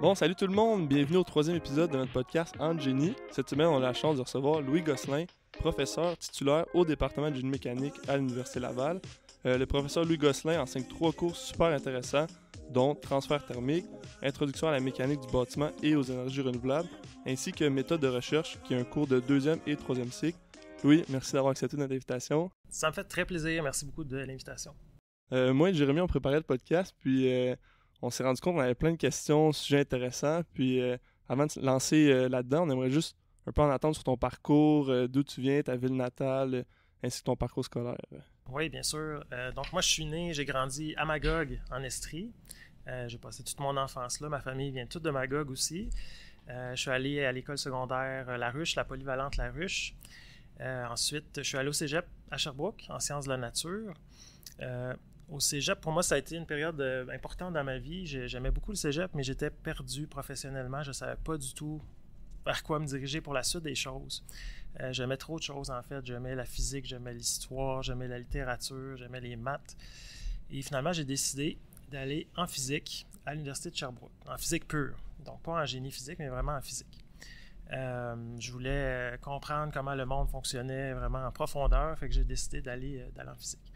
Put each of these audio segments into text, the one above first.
Bon, salut tout le monde, bienvenue au troisième épisode de notre podcast En Génie. Cette semaine, on a la chance de recevoir Louis Gosselin, professeur titulaire au département de génie mécanique à l'Université Laval. Le professeur Louis Gosselin enseigne 3 cours super intéressants, dont transfert thermique, introduction à la mécanique du bâtiment et aux énergies renouvelables, ainsi que méthode de recherche, qui est un cours de 2e et 3e cycle. Louis, merci d'avoir accepté notre invitation. Ça me fait très plaisir, merci beaucoup de l'invitation. Moi et Jérémy, on préparait le podcast, puis on s'est rendu compte qu'on avait plein de questions, sujets intéressants, puis avant de se lancer là-dedans, on aimerait juste un peu en attendre sur ton parcours, d'où tu viens, ta ville natale, ainsi que ton parcours scolaire. Oui, bien sûr. Donc moi, je suis né, j'ai grandi à Magog, en Estrie. J'ai passé toute mon enfance là. Ma famille vient toute de Magog aussi. Je suis allé à l'école secondaire La Ruche, la polyvalente La Ruche. Ensuite, je suis allé au cégep à Sherbrooke, en sciences de la nature. Au cégep, pour moi, ça a été une période importante dans ma vie. J'aimais beaucoup le cégep, mais j'étais perdu professionnellement. Je ne savais pas du tout vers quoi me diriger pour la suite des choses. J'aimais trop de choses, en fait. J'aimais la physique, j'aimais l'histoire, j'aimais la littérature, j'aimais les maths. Et finalement, j'ai décidé d'aller en physique à l'Université de Sherbrooke, en physique pure. Donc, pas en génie physique, mais vraiment en physique. Je voulais comprendre comment le monde fonctionnait vraiment en profondeur, fait que j'ai décidé d'aller en physique.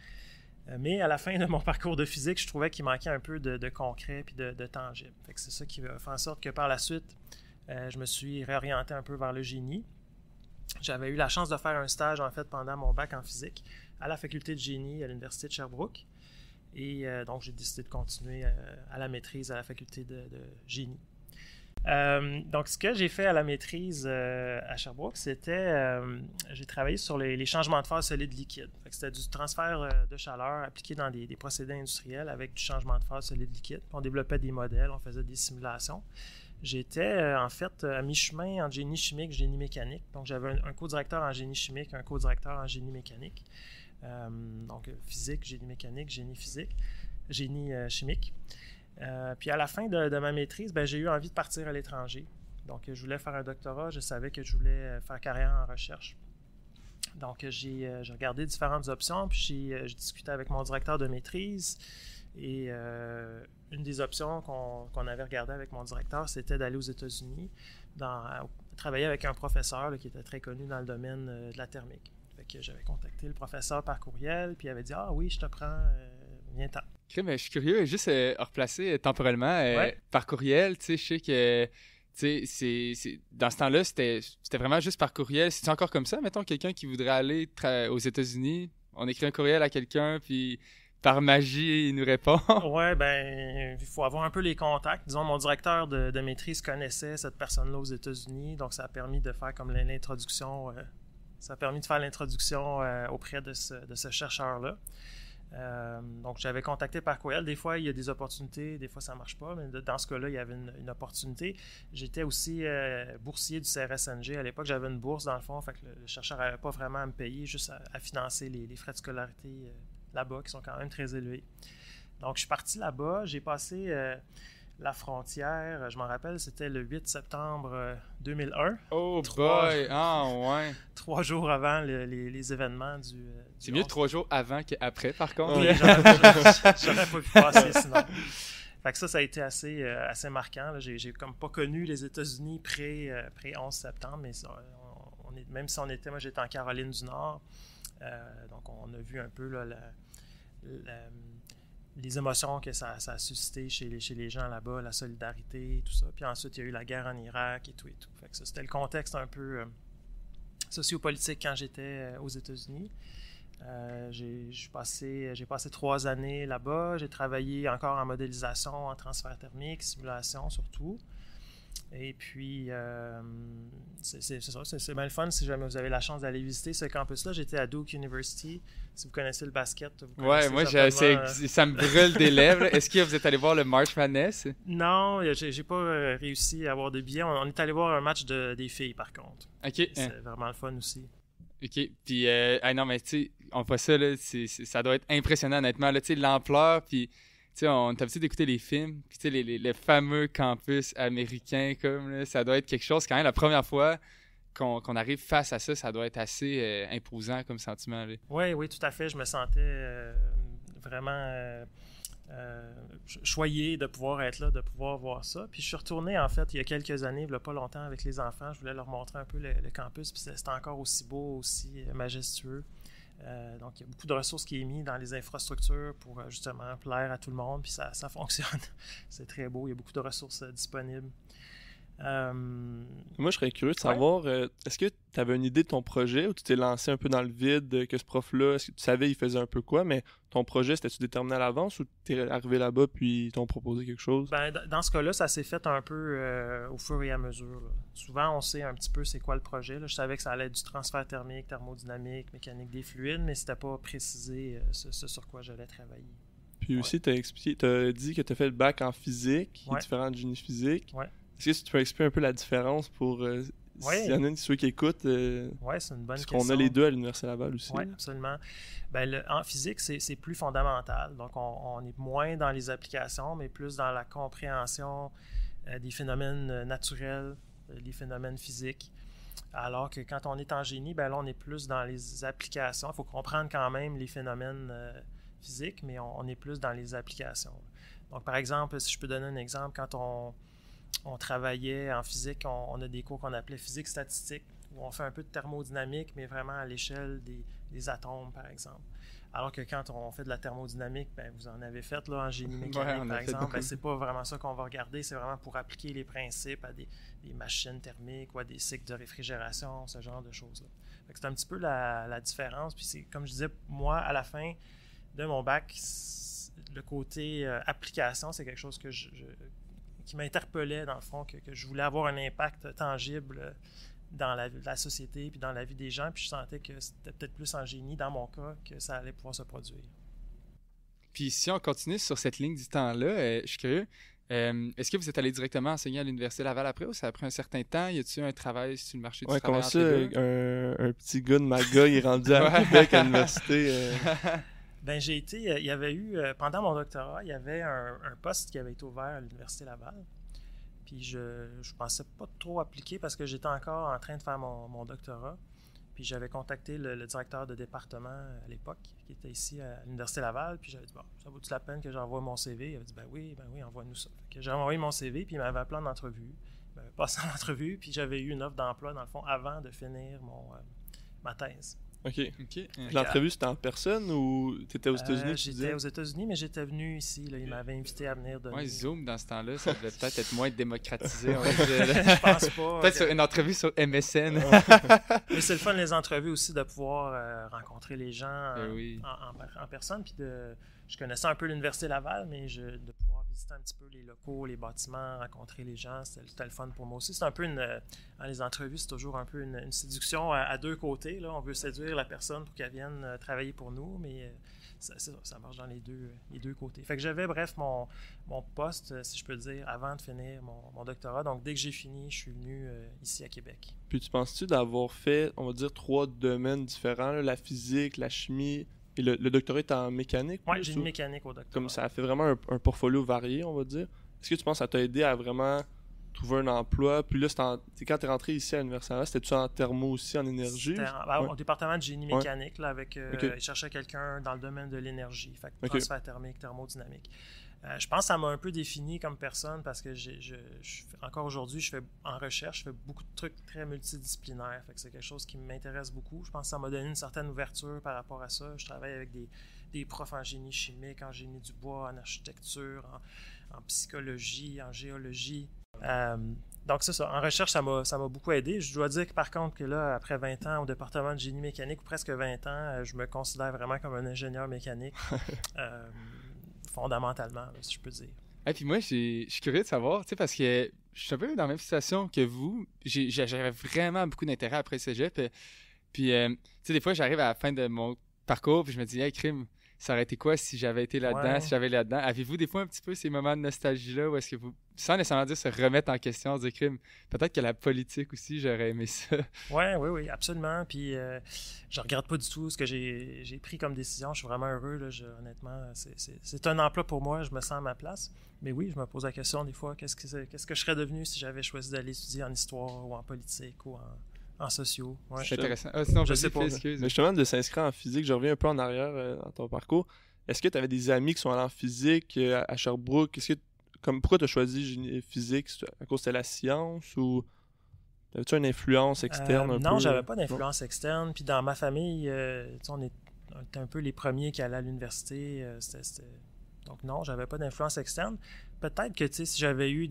Mais à la fin de mon parcours de physique, je trouvais qu'il manquait un peu de concret et de tangible. Fait que c'est ça qui a fait en sorte que par la suite, je me suis réorienté un peu vers le génie. J'avais eu la chance de faire un stage en fait pendant mon bac en physique à la faculté de génie à l'Université de Sherbrooke. Et donc j'ai décidé de continuer à la maîtrise à la faculté de génie. Donc, ce que j'ai fait à la maîtrise à Sherbrooke, c'était j'ai travaillé sur les changements de phase solide-liquide. C'était du transfert de chaleur appliqué dans des procédés industriels avec du changement de phase solide-liquide. On développait des modèles, on faisait des simulations. J'étais en fait à mi-chemin en génie chimique, génie mécanique. Donc, j'avais un co-directeur en génie chimique, un co-directeur en génie mécanique. Donc, physique, génie mécanique, génie physique, génie chimique. Puis à la fin de ma maîtrise, j'ai eu envie de partir à l'étranger. Donc, je voulais faire un doctorat. Je savais que je voulais faire carrière en recherche. Donc, j'ai regardé différentes options. Puis, j'ai discuté avec mon directeur de maîtrise. Et une des options qu'on avait regardées avec mon directeur, c'était d'aller aux États-Unis, travailler avec un professeur là, qui était très connu dans le domaine de la thermique. Fait que j'avais contacté le professeur par courriel. Puis, il avait dit « Ah oui, je te prends, viens-t'en. » Je suis curieux, juste replacer temporellement par courriel, tu sais, je sais que dans ce temps-là, c'était vraiment juste par courriel. C'est encore comme ça, mettons, quelqu'un qui voudrait aller aux États-Unis, on écrit un courriel à quelqu'un, puis par magie, il nous répond. Ouais, il faut avoir un peu les contacts. Disons, mon directeur de maîtrise connaissait cette personne-là aux États-Unis, donc ça a permis de faire comme l'introduction, auprès de ce chercheur-là. Donc, j'avais contacté par courriel. Des fois, il y a des opportunités, des fois, ça ne marche pas. Mais dans ce cas-là, il y avait une opportunité. J'étais aussi boursier du CRSNG. À l'époque, j'avais une bourse, dans le fond. Fait que le chercheur n'avait pas vraiment à me payer, juste à financer les frais de scolarité là-bas, qui sont quand même très élevés. Donc, je suis parti là-bas. J'ai passé la frontière. Je m'en rappelle, c'était le 8 septembre 2001. Oh boy! Ah ouais! 3 jours avant les événements du C'est mieux 3 jours avant qu'après, par contre. Oui, j'aurais pas pu passer sinon. Fait que ça a été assez marquant. Là. J'ai comme pas connu les États-Unis pré-11 septembre, mais même si moi j'étais en Caroline du Nord, donc on a vu un peu là, les émotions que ça a suscité chez les gens là-bas, la solidarité, tout ça. Puis ensuite, il y a eu la guerre en Irak et tout. Fait que ça, c'était le contexte un peu sociopolitique quand j'étais aux États-Unis. J'ai passé 3 années là-bas. J'ai travaillé encore en modélisation, en transfert thermique, simulation surtout. Et puis, c'est ça, c'est bien le fun si jamais vous avez la chance d'aller visiter ce campus-là. J'étais à Duke University. Si vous connaissez le basket, ouais, moi, ça me brûle des lèvres. Est-ce que vous êtes allé voir le March Madness? Non, j'ai pas réussi à avoir de billets. On est allé voir un match des filles, par contre. OK. C'est vraiment le fun aussi. OK. Puis, non, mais tu sais, on voit ça, là, ça doit être impressionnant, honnêtement. Tu sais, l'ampleur, puis... Tu sais, on est habitué d'écouter les films, puis tu sais, les fameux campus américains, comme là, ça doit être quelque chose, quand même, la première fois qu'on arrive face à ça, ça doit être assez imposant comme sentiment. Oui, tout à fait. Je me sentais vraiment choyé de pouvoir être là, de pouvoir voir ça. Puis je suis retourné, en fait, il y a quelques années, il n'y a pas longtemps, avec les enfants. Je voulais leur montrer un peu le campus, puis c'était encore aussi beau, aussi majestueux. Donc, il y a beaucoup de ressources qui est mis dans les infrastructures pour justement plaire à tout le monde, puis ça fonctionne. C'est très beau, il y a beaucoup de ressources disponibles. Moi, je serais curieux de savoir, est-ce que tu avais une idée de ton projet ou tu t'es lancé un peu dans le vide, que ce prof-là, est-ce que tu savais il faisait un peu quoi, mais ton projet, c'était-tu déterminé à l'avance ou tu es arrivé là-bas puis ils t'ont proposé quelque chose? Ben, dans ce cas-là, ça s'est fait un peu au fur et à mesure. Là. Souvent, on sait un petit peu c'est quoi le projet. Là. Je savais que ça allait être du transfert thermique, thermodynamique, mécanique des fluides, mais c'était pas précisé ce sur quoi j'allais travailler. Puis aussi, tu as dit que tu as fait le bac en physique, qui est différent de génie physique. Ouais. Est-ce que tu peux expliquer un peu la différence pour s'il y en a ceux qui écoutent? Oui, c'est une bonne question. Parce qu'on a les deux à l'Université Laval aussi. Oui, absolument. Ben, en physique, c'est plus fondamental. Donc, on est moins dans les applications, mais plus dans la compréhension des phénomènes naturels, des phénomènes physiques. Alors que quand on est en génie, ben là, on est plus dans les applications. Il faut comprendre quand même les phénomènes physiques, mais on est plus dans les applications. Donc, par exemple, si je peux donner un exemple, quand on travaillait en physique, on a des cours qu'on appelait physique statistique, où on fait un peu de thermodynamique, mais vraiment à l'échelle des atomes, par exemple. Alors que quand on fait de la thermodynamique, ben, vous en avez fait là, en génie mécanique, par exemple, ben, c'est pas vraiment ça qu'on va regarder, c'est vraiment pour appliquer les principes à des machines thermiques ou à des cycles de réfrigération, ce genre de choses-là. C'est un petit peu la différence. Puis c'est, comme je disais, moi, à la fin de mon bac, le côté application, c'est quelque chose qui m'interpellait, dans le fond, que je voulais avoir un impact tangible dans la société puis dans la vie des gens, puis je sentais que c'était peut-être plus en génie, dans mon cas, que ça allait pouvoir se produire. Puis si on continue sur cette ligne du temps-là, je suis curieux, est-ce que vous êtes allé directement enseigner à l'Université Laval après ou ça a pris un certain temps? Y a-t-il un travail sur le marché du travail? Comment ça, un petit gars de Magog est rendu à Québec à l'université? Ben, j'ai été, il y avait eu, pendant mon doctorat, il y avait un poste qui avait été ouvert à l'Université Laval. Puis je pensais pas trop appliquer parce que j'étais encore en train de faire mon doctorat. Puis j'avais contacté le directeur de département à l'époque, qui était ici à l'Université Laval. Puis j'avais dit, bon, ça vaut-tu la peine que j'envoie mon CV? Il avait dit, ben oui, envoie-nous ça. Fait que j'ai envoyé mon CV, puis il m'avait appelé en entrevue. Il m'avait passé en entrevue, puis j'avais eu une offre d'emploi, dans le fond, avant de finir ma thèse. OK. L'entrevue, c'était en personne ou tu étais aux États-Unis? J'étais aux États-Unis, mais j'étais venu ici. Là, il m'avait invité à venir donner. Ouais, Zoom, dans ce temps-là, ça devait peut-être être moins démocratisé. Je pense pas. Peut-être sur une entrevue sur MSN. Mais c'est le fun, les entrevues aussi, de pouvoir rencontrer les gens en personne. Puis je connaissais un peu l'Université Laval, mais de pouvoir visiter un petit peu les locaux, les bâtiments, rencontrer les gens, c'était le fun pour moi aussi. C'est un peu dans les entrevues, c'est toujours un peu une séduction à deux côtés. Là. On veut séduire la personne pour qu'elle vienne travailler pour nous, mais ça marche dans les deux côtés. Fait que j'avais, bref, mon poste, si je peux dire, avant de finir mon doctorat. Donc, dès que j'ai fini, je suis venu ici à Québec. Puis tu penses-tu d'avoir fait, on va dire, 3 domaines différents, là, la physique, la chimie et le doctorat est en mécanique? Oui, j'ai une mécanique au doctorat. Comme ça a fait vraiment un portfolio varié, on va dire. Est-ce que tu penses que ça t'a aidé à vraiment trouver un emploi? Puis là, quand tu es rentré ici à l'Université Laval, c'était-tu en thermo aussi, en énergie? C'était au département de génie mécanique, là, avec il cherchait quelqu'un dans le domaine de l'énergie, fait que transfert thermique, thermodynamique. Je pense que ça m'a un peu défini comme personne parce que encore aujourd'hui, en recherche, je fais beaucoup de trucs très multidisciplinaires. Fait que c'est quelque chose qui m'intéresse beaucoup. Je pense que ça m'a donné une certaine ouverture par rapport à ça. Je travaille avec des profs en génie chimique, en génie du bois, en architecture, en psychologie, en géologie. Donc c'est ça. En recherche, ça m'a beaucoup aidé. Je dois dire que par contre que là, après 20 ans au département de génie mécanique, ou presque 20 ans, je me considère vraiment comme un ingénieur mécanique. Fondamentalement, là, si je peux dire. Et puis moi, je suis curieux de savoir, tu sais, parce que je suis un peu dans la même situation que vous. J'avais vraiment beaucoup d'intérêt après le cégep. Puis, tu sais, des fois, j'arrive à la fin de mon parcours, puis je me dis, hey, crime, ça aurait été quoi si j'avais été là-dedans, si j'avais été là-dedans? Avez-vous des fois un petit peu ces moments de nostalgie-là où est-ce que vous, sans nécessairement dire se remettre en question, se dire, crime, peut-être que la politique aussi, j'aurais aimé ça? Oui, absolument. Puis je regrette pas du tout ce que j'ai pris comme décision. Je suis vraiment heureux. Là. Honnêtement, c'est un emploi pour moi. Je me sens à ma place. Mais oui, je me pose la question des fois, qu'est-ce que je serais devenu si j'avais choisi d'aller étudier en histoire ou en politique ou en sociaux. Ouais. C'est intéressant. Sinon, je sais pas. Excuse. Mais justement, de s'inscrire en physique, je reviens un peu en arrière dans ton parcours. est-ce que tu avais des amis qui sont allés en physique à Sherbrooke? Pourquoi tu as choisi génie physique? À cause de la science ou avais-tu une influence externe un peu? Non, j'avais pas d'influence externe. Puis dans ma famille, on était un peu les premiers qui allaient à l'université. Donc non, j'avais pas d'influence externe. Peut-être que si j'avais eu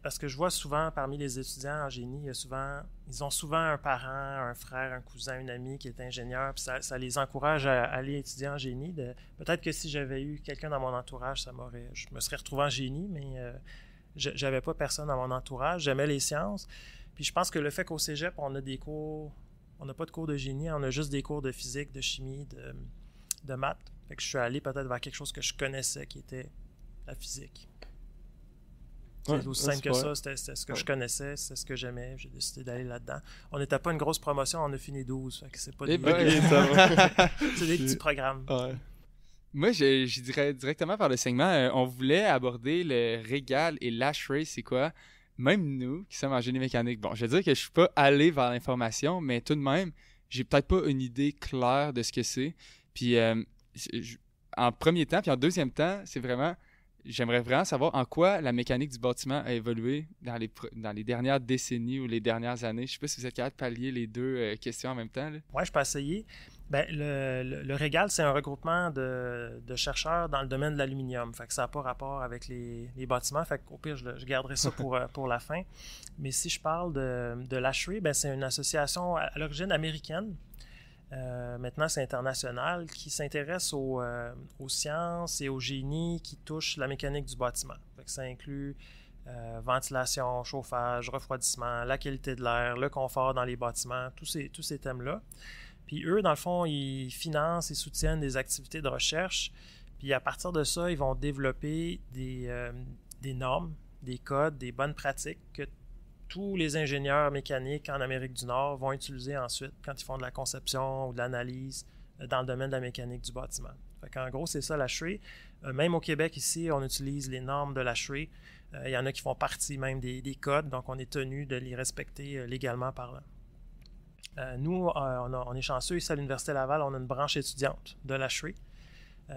parce que je vois souvent parmi les étudiants en génie, ils ont souvent un parent, un frère, un cousin, une amie qui est ingénieur, puis ça les encourage à aller étudier en génie. Peut-être que si j'avais eu quelqu'un dans mon entourage, je me serais retrouvé en génie, mais j'avais pas personne dans mon entourage. J'aimais les sciences. Puis je pense que le fait qu'au cégep, on n'a pas de cours de génie, on a juste des cours de physique, de chimie, de maths. Fait que je suis allé peut-être vers quelque chose que je connaissais, qui était la physique. C'est aussi simple que ça, c'était ce que je connaissais, c'est ce que j'aimais, j'ai décidé d'aller là-dedans. On n'était pas une grosse promotion, on a fini 12, fait que c'est pas c'est des petits programmes. Ouais. Moi, je dirais directement par le segment, on voulait aborder le régal et l'ashray, c'est quoi? Même nous, qui sommes en génie mécanique, bon, je veux dire que je suis pas allé vers l'information, mais tout de même, j'ai peut-être pas une idée claire de ce que c'est. Puis en premier temps, puis en deuxième temps, j'aimerais vraiment savoir en quoi la mécanique du bâtiment a évolué dans les dernières décennies ou les dernières années. Je sais pas si vous êtes capable de pallier les deux questions en même temps. Oui, je peux essayer. Le Régal, c'est un regroupement de chercheurs dans le domaine de l'aluminium. Fait que ça n'a pas rapport avec les bâtiments. Fait qu'au pire, je garderai ça pour la fin. Mais si je parle de l'ashray, c'est une association à l'origine américaine. Maintenant, c'est international, qui s'intéresse aux sciences et au génie qui touchent la mécanique du bâtiment. Fait que ça inclut ventilation, chauffage, refroidissement, la qualité de l'air, le confort dans les bâtiments, tous ces thèmes-là. Puis eux, dans le fond, ils financent et soutiennent des activités de recherche. Puis à partir de ça, ils vont développer des normes, des codes, des bonnes pratiques que tous les ingénieurs mécaniques en Amérique du Nord vont utiliser ensuite quand ils font de la conception ou de l'analyse dans le domaine de la mécanique du bâtiment. Fait qu'en gros, c'est ça l'ashray. Même au Québec, ici, on utilise les normes de l'ashray. Il y en a qui font partie même des codes, donc on est tenu de les respecter légalement parlant. Nous, on est chanceux ici à l'Université Laval, on a une branche étudiante de l'ashray.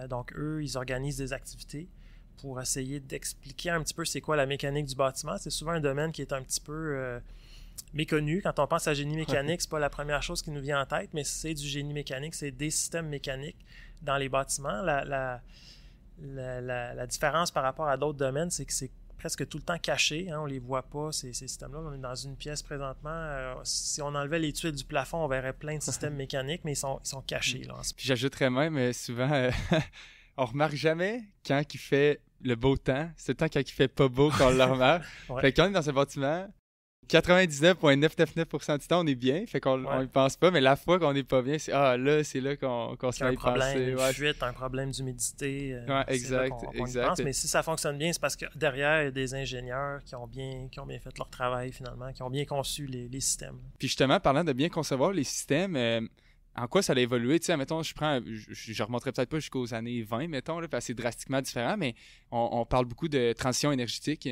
Donc eux, ils organisent des activités pour essayer d'expliquer un petit peu c'est quoi la mécanique du bâtiment. C'est souvent un domaine qui est un petit peu méconnu. Quand on pense à génie mécanique, c'est pas la première chose qui nous vient en tête, mais c'est du génie mécanique, c'est des systèmes mécaniques dans les bâtiments. La différence par rapport à d'autres domaines, c'est que c'est presque tout le temps caché. Hein, on ne les voit pas, ces systèmes-là. On est dans une pièce présentement. Si on enlevait les tuiles du plafond, on verrait plein de systèmes mécaniques, mais ils sont cachés. Là, Puis j'ajouterais même, souvent, on remarque jamais quand il fait le beau temps. C'est le temps quand il fait pas beau qu'on le remarque. Ouais. Fait que quand on est dans un bâtiment, 99,999% du temps, on est bien. Fait qu'on n'y pense pas. Mais la fois qu'on n'est pas bien, c'est là qu'on se fait y penser. Un problème de fuite, un problème d'humidité. Exact. On y pense. Mais si ça fonctionne bien, c'est parce que derrière, il y a des ingénieurs qui ont bien fait leur travail finalement, qui ont bien conçu les systèmes. Puis justement, parlant de bien concevoir les systèmes, en quoi ça a évolué? Tu sais, mettons, je remonterai peut-être pas jusqu'aux années 20, mettons, là, parce que c'est drastiquement différent, mais on parle beaucoup de transition énergétique.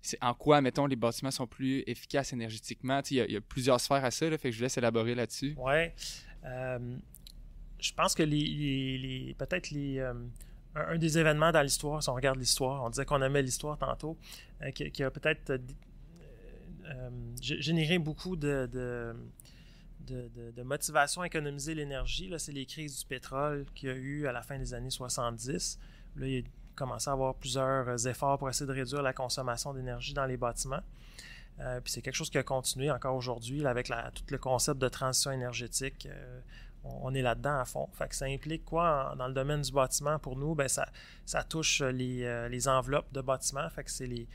C'est en quoi, mettons, les bâtiments sont plus efficaces énergétiquement? Tu sais, il y a plusieurs sphères à ça, là, fait que je vous laisse élaborer là-dessus. Oui. Je pense que peut-être un des événements dans l'histoire, si on regarde l'histoire, on disait qu'on aimait l'histoire tantôt, qui a peut-être généré beaucoup de motivation à économiser l'énergie. Là, c'est les crises du pétrole qu'il y a eu à la fin des années 70. Là, il a commencé à avoir plusieurs efforts pour essayer de réduire la consommation d'énergie dans les bâtiments. Puis c'est quelque chose qui a continué encore aujourd'hui là, avec tout le concept de transition énergétique. On est là-dedans à fond. Fait que ça implique quoi dans le domaine du bâtiment pour nous? Ça touche les enveloppes de bâtiment. Fait que c'est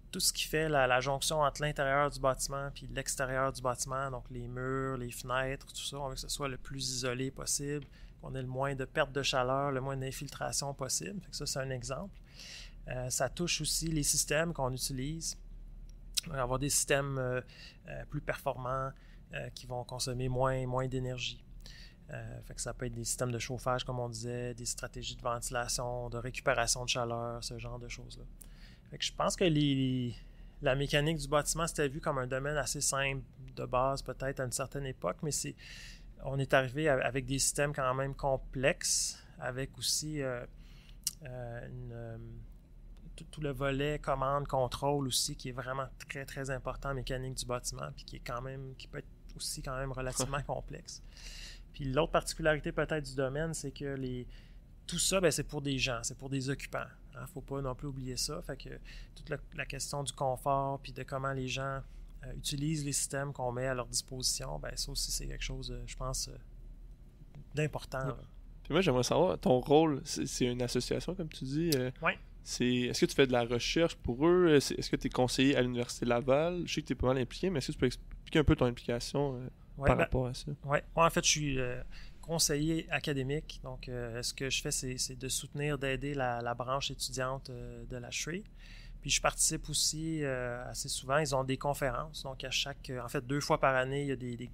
tout ce qui fait la jonction entre l'intérieur du bâtiment puis l'extérieur du bâtiment, donc les murs, les fenêtres, tout ça, on veut que ce soit le plus isolé possible, qu'on ait le moins de perte de chaleur, le moins d'infiltration possible. Fait que ça, c'est un exemple. Ça touche aussi les systèmes qu'on utilise. On va avoir des systèmes plus performants qui vont consommer moins d'énergie. Fait que ça peut être des systèmes de chauffage, comme on disait, des stratégies de ventilation, de récupération de chaleur, ce genre de choses-là. Fait que je pense que la mécanique du bâtiment, c'était vu comme un domaine assez simple de base, peut-être à une certaine époque, mais on est arrivé avec des systèmes quand même complexes avec aussi tout le volet commande, contrôle aussi, qui est vraiment très, très important en mécanique du bâtiment, puis qui peut être aussi quand même relativement complexe. Puis l'autre particularité peut-être du domaine, c'est que tout ça, c'est pour des gens, c'est pour des occupants. Il ne faut pas non plus oublier ça. Fait que toute la question du confort, puis de comment les gens utilisent les systèmes qu'on met à leur disposition, ça aussi, c'est quelque chose, je pense, d'important. Ouais. Puis moi, j'aimerais savoir, ton rôle, c'est une association, comme tu dis. Oui. Est-ce que tu fais de la recherche pour eux? Est-ce que tu es conseiller à l'Université Laval? Je sais que tu es pas mal impliqué, mais est-ce que tu peux expliquer un peu ton implication par rapport à ça? Oui. Moi, en fait, je suis conseiller académique. Donc, ce que je fais, c'est de soutenir, d'aider la branche étudiante de la SHRI. Puis, je participe aussi assez souvent. Ils ont des conférences. Donc, en fait, 2 fois par année, il y a des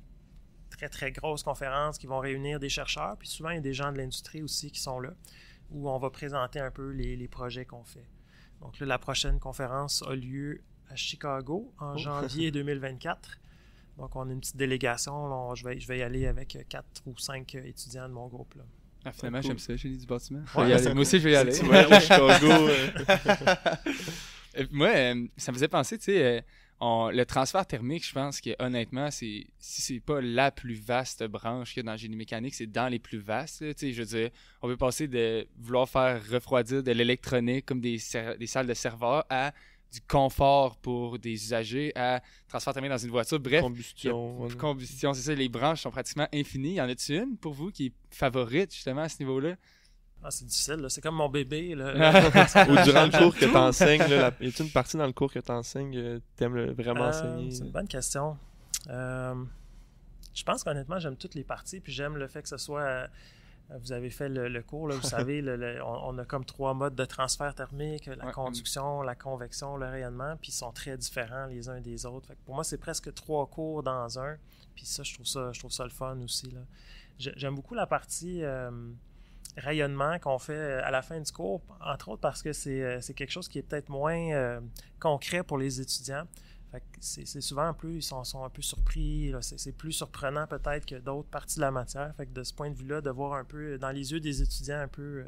très, très grosses conférences qui vont réunir des chercheurs. Puis, souvent, il y a des gens de l'industrie aussi qui sont là, où on va présenter un peu les projets qu'on fait. Donc là, la prochaine conférence a lieu à Chicago en janvier 2024. Donc, on a une petite délégation. Là, je vais y aller avec 4 ou 5 étudiants de mon groupe. Là. Ah, finalement, cool. J'aime ça, génie du bâtiment. Ouais, moi aussi, je vais y aller. Tu vas aller à Chicago. Moi, ça me faisait penser, tu sais, le transfert thermique, je pense que honnêtement, si c'est pas la plus vaste branche qu'il y a dans le génie mécanique, c'est dans les plus vastes. Tu sais, je veux dire, on peut passer de vouloir faire refroidir de l'électronique comme des salles de serveurs à du confort pour des usagers à transfert thermique dans une voiture. Bref, combustion, c'est ça, les branches sont pratiquement infinies. Y en a-tu une pour vous qui est favorite justement à ce niveau-là? Ah, c'est difficile, là. C'est comme mon bébé. Là. Ou durant le cours que tu enseignes, y a-t-il une partie dans le cours que tu enseignes tu aimes vraiment enseigner? C'est une bonne question. Je pense qu'honnêtement, j'aime toutes les parties, puis j'aime le fait que ce soit... vous avez fait le cours, là, vous savez, on a comme 3 modes de transfert thermique, la conduction, la convection, le rayonnement, puis ils sont très différents les uns des autres. Fait que pour moi, c'est presque 3 cours dans un, puis ça, je trouve ça le fun aussi. Là. J'aime beaucoup la partie... rayonnement qu'on fait à la fin du cours, entre autres parce que c'est quelque chose qui est peut-être moins concret pour les étudiants. Fait que c'est souvent un peu, ils sont un peu surpris, là. C'est plus surprenant peut-être que d'autres parties de la matière. Fait que de ce point de vue-là, de voir un peu dans les yeux des étudiants un peu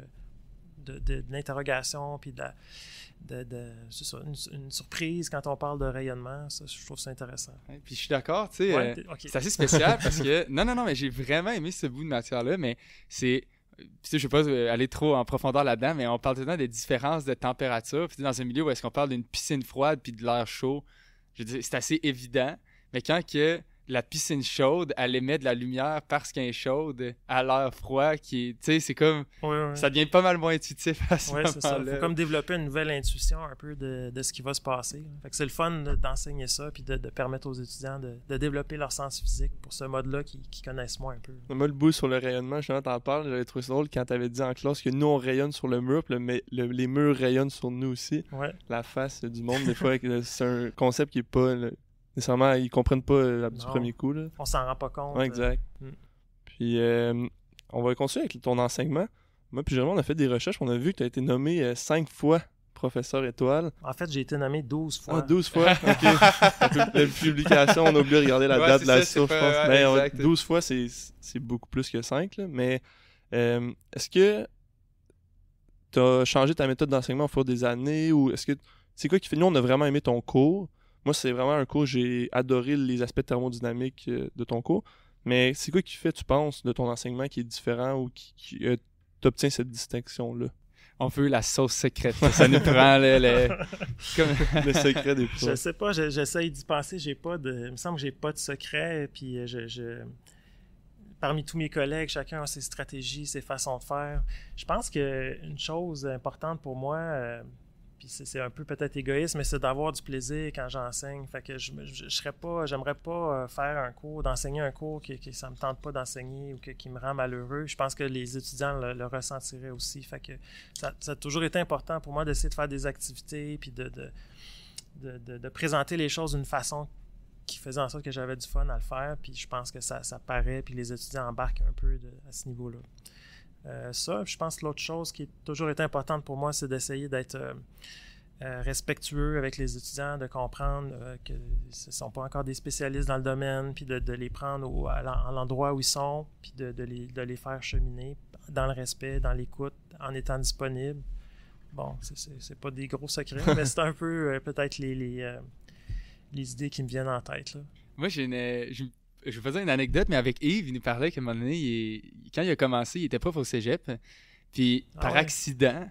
de l'interrogation, puis c'est ça, une surprise quand on parle de rayonnement, ça, je trouve ça intéressant. Ouais, puis je suis d'accord, tu sais, c'est assez spécial parce que, non, mais j'ai vraiment aimé ce bout de matière-là, mais c'est... Puis, je ne vais pas aller trop en profondeur là-dedans, mais on parle tout le temps des différences de température. Puis dans un milieu où est-ce qu'on parle d'une piscine froide puis de l'air chaud, je veux dire, c'est assez évident. Mais quand que la piscine chaude, elle émet de la lumière parce qu'elle est chaude à l'air froid, qui est, tu sais, c'est comme... Ouais. Ça devient pas mal moins intuitif à ce moment-là. Oui, c'est ça. Il faut comme développer une nouvelle intuition un peu de ce qui va se passer. Fait que c'est le fun d'enseigner ça puis de permettre aux étudiants de développer leur sens physique pour ce mode-là qu'ils connaissent moins un peu. Moi, le bout sur le rayonnement, je t'en parle, j'avais trouvé ça drôle quand tu avais dit en classe que nous, on rayonne sur le mur, mais les murs rayonnent sur nous aussi. Ouais. La face du monde, des fois, c'est un concept qui est pas... nécessairement, ils comprennent pas du premier coup. Là. On s'en rend pas compte. Ouais, exact. Puis, on va continuer avec ton enseignement. Moi, puis Jérôme, on a fait des recherches. On a vu que tu as été nommé 5 fois professeur étoile. En fait, j'ai été nommé 12 fois. Ah, 12 fois? OK. La publication, on a oublié de regarder la date de la source, je pense. Mais 12 fois, c'est beaucoup plus que 5. Là. Mais est-ce que tu as changé ta méthode d'enseignement au cours des années? Ou est-ce que c'est quoi qui fait... Nous, on a vraiment aimé ton cours. Moi, c'est vraiment un cours, j'ai adoré les aspects thermodynamiques de ton cours. Mais c'est quoi qui fait, tu penses, de ton enseignement qui est différent ou qui t'obtient cette distinction-là? On veut la sauce secrète. Ça nous prend le secret des profs. Je sais pas, j'essaye d'y penser. Il me semble que j'ai pas de secret. Puis parmi tous mes collègues, chacun a ses stratégies, ses façons de faire. Je pense qu'une chose importante pour moi... puis c'est un peu peut-être égoïste, mais c'est d'avoir du plaisir quand j'enseigne. Fait que j'aimerais pas faire un cours, d'enseigner un cours que ça me tente pas d'enseigner ou qui me rend malheureux. Je pense que les étudiants le ressentiraient aussi. Fait que ça a toujours été important pour moi d'essayer de faire des activités puis de présenter les choses d'une façon qui faisait en sorte que j'avais du fun à le faire. Puis je pense que ça paraît, puis les étudiants embarquent un peu à ce niveau-là. Je pense que l'autre chose qui a toujours été importante pour moi, c'est d'essayer d'être respectueux avec les étudiants, de comprendre que ce ne sont pas encore des spécialistes dans le domaine, puis de les prendre à l'endroit où ils sont, puis de les faire cheminer dans le respect, dans l'écoute, en étant disponible. Bon, c'est pas des gros secrets, mais c'est un peu peut-être les idées qui me viennent en tête, là. Moi, je vais vous dire une anecdote, mais avec Yves, il nous parlait qu'à un moment donné, quand il a commencé, il était prof au cégep. Puis, par accident,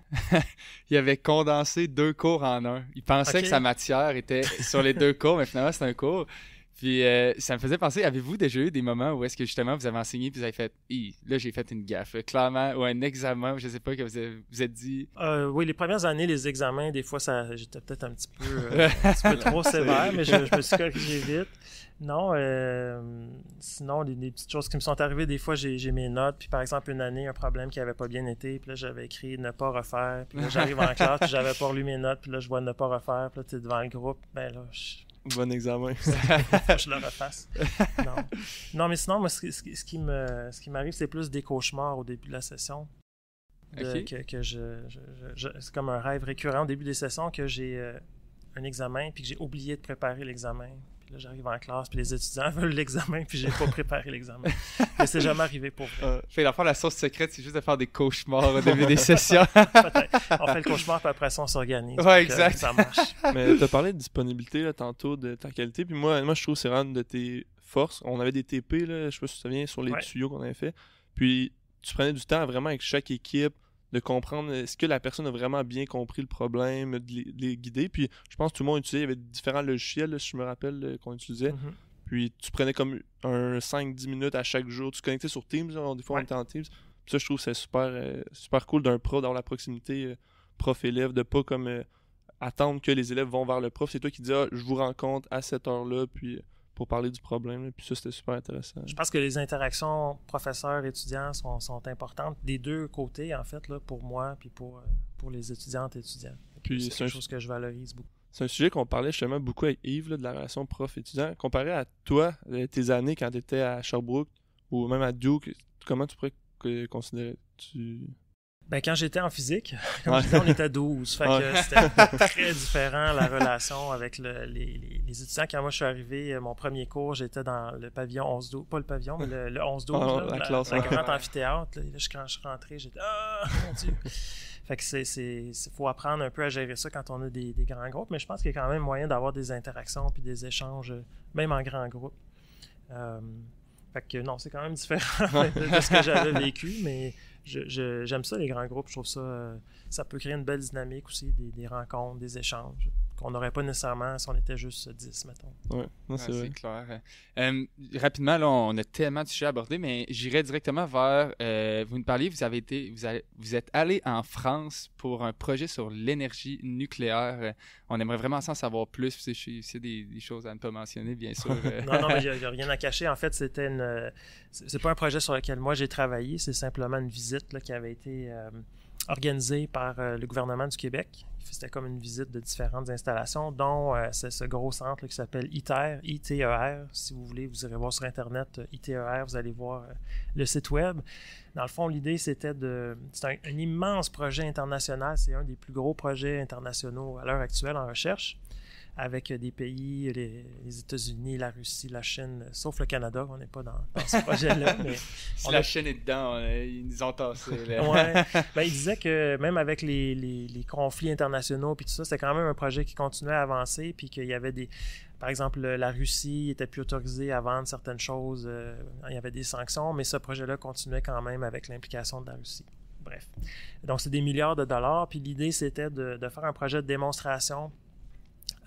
il avait condensé 2 cours en un. Il pensait que sa matière était sur les 2 cours, mais finalement, c'est un cours. Puis, ça me faisait penser, avez-vous déjà eu des moments où est-ce que justement vous avez enseigné puis vous avez fait « là, j'ai fait une gaffe », clairement, ou un examen, je sais pas, que vous êtes dit... Oui, les premières années, les examens, des fois, j'étais peut-être un petit peu trop sévère, mais je me suis corrigé vite. Non, sinon, des petites choses qui me sont arrivées, des fois, j'ai mes notes, puis par exemple, une année, un problème qui avait pas bien été, puis là, j'avais écrit « ne pas refaire », puis là, j'arrive en classe, puis j'avais pas relu mes notes, puis là, je vois « ne pas refaire », puis là, tu es devant le groupe, ben là, Bon examen. Faut que je le refasse. Non, mais sinon, moi, ce qui m'arrive, c'est plus des cauchemars au début de la session. C'est comme un rêve récurrent au début des sessions que j'ai un examen puis que j'ai oublié de préparer l'examen. Puis là, j'arrive en classe puis les étudiants veulent l'examen puis j'ai pas préparé l'examen. Mais c'est jamais arrivé pour vrai. Fait d'abord, la source secrète, c'est juste de faire des cauchemars au début des sessions. On fait le cauchemar puis après ça, on s'organise. Ouais, exact. Ça marche. Mais tu as parlé de disponibilité là, tantôt, de ta qualité. Puis moi, je trouve que c'est vraiment une de tes forces. On avait des TP, là, je sais pas si tu te souviens, sur les tuyaux qu'on avait fait. Puis tu prenais du temps vraiment avec chaque équipe de comprendre est-ce que la personne a vraiment bien compris le problème, de les guider. Puis je pense que tout le monde utilisait, il y avait différents logiciels, là, si je me rappelle, qu'on utilisait. Mm-hmm. Puis tu prenais comme un 5-10 minutes à chaque jour. Tu te connectais sur Teams, là, des fois on était en Teams. Puis ça, je trouve que c'est super cool d'un pro d'avoir la proximité prof-élève, de pas comme attendre que les élèves vont vers le prof. C'est toi qui dis je vous rencontre à cette heure-là, puis pour parler du problème. Là. Puis ça, c'était super intéressant. Je pense que les interactions professeurs-étudiants sont importantes des deux côtés, en fait, là, pour moi puis pour les étudiantes et étudiants. Puis c'est quelque chose que je valorise beaucoup. C'est un sujet qu'on parlait justement beaucoup avec Yves, là, de la relation prof-étudiant. Comparé à toi, tes années quand tu étais à Sherbrooke ou même à Duke, comment tu pourrais considérer quand j'étais en physique, comme je disais, on était 12. Fait que c'était très différent la relation avec les étudiants. Quand moi je suis arrivé, mon premier cours, j'étais dans le pavillon 11-12. Pas le pavillon, mais le 11-12. La grande amphithéâtre. Là, quand je suis rentré, j'étais mon Dieu! Fait que faut apprendre un peu à gérer ça quand on a des grands groupes, mais je pense qu'il y a quand même moyen d'avoir des interactions puis des échanges, même en grand groupe. Fait que non, c'est quand même différent de ce que j'avais vécu, mais j'aime ça, les grands groupes. Je trouve ça peut créer une belle dynamique aussi, des rencontres, des échanges qu'on n'aurait pas nécessairement si on était juste 10, mettons. Oui, c'est clair. Rapidement, là, on a tellement de sujets abordés, mais j'irais directement vers... vous nous parliez, vous êtes allé en France pour un projet sur l'énergie nucléaire. On aimerait vraiment en savoir plus. C'est des choses à ne pas mentionner, bien sûr. Non, mais il n'y a rien à cacher. En fait, c'est pas un projet sur lequel moi j'ai travaillé. C'est simplement une visite là, qui avait été organisée par le gouvernement du Québec. C'était comme une visite de différentes installations, dont c'est ce gros centre là, qui s'appelle ITER, ITER. Si vous voulez, vous irez voir sur Internet ITER, vous allez voir le site web. Dans le fond, l'idée, c'est un immense projet international. C'est un des plus gros projets internationaux à l'heure actuelle en recherche, avec des pays, les États-Unis, la Russie, la Chine, sauf le Canada, on n'est pas dans ce projet-là. Mais si la Chine est dedans, ils nous ont tassés. Il disait que même avec les conflits internationaux puis tout ça, c'était quand même un projet qui continuait à avancer, puis qu'il y avait par exemple, la Russie n'était plus autorisée à vendre certaines choses, il y avait des sanctions, mais ce projet-là continuait quand même avec l'implication de la Russie. Bref. Donc, c'est des milliards de dollars, puis l'idée, c'était de faire un projet de démonstration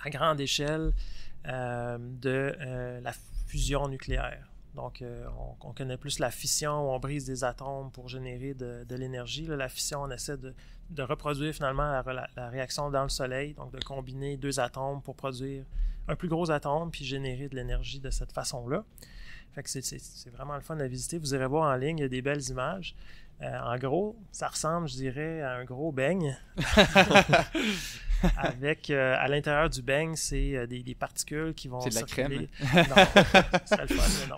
à grande échelle de la fusion nucléaire. Donc, on connaît plus la fission, où on brise des atomes pour générer de l'énergie. Là, la fission, on essaie de reproduire finalement la réaction dans le Soleil, donc de combiner 2 atomes pour produire un plus gros atome puis générer de l'énergie de cette façon-là. Fait que c'est vraiment le fun à visiter. Vous irez voir en ligne, il y a des belles images. En gros, ça ressemble, je dirais, à un gros beigne. Avec, à l'intérieur du beigne, c'est des particules qui vont circuler. C'est de la crème? Non, c'est le fun, mais non.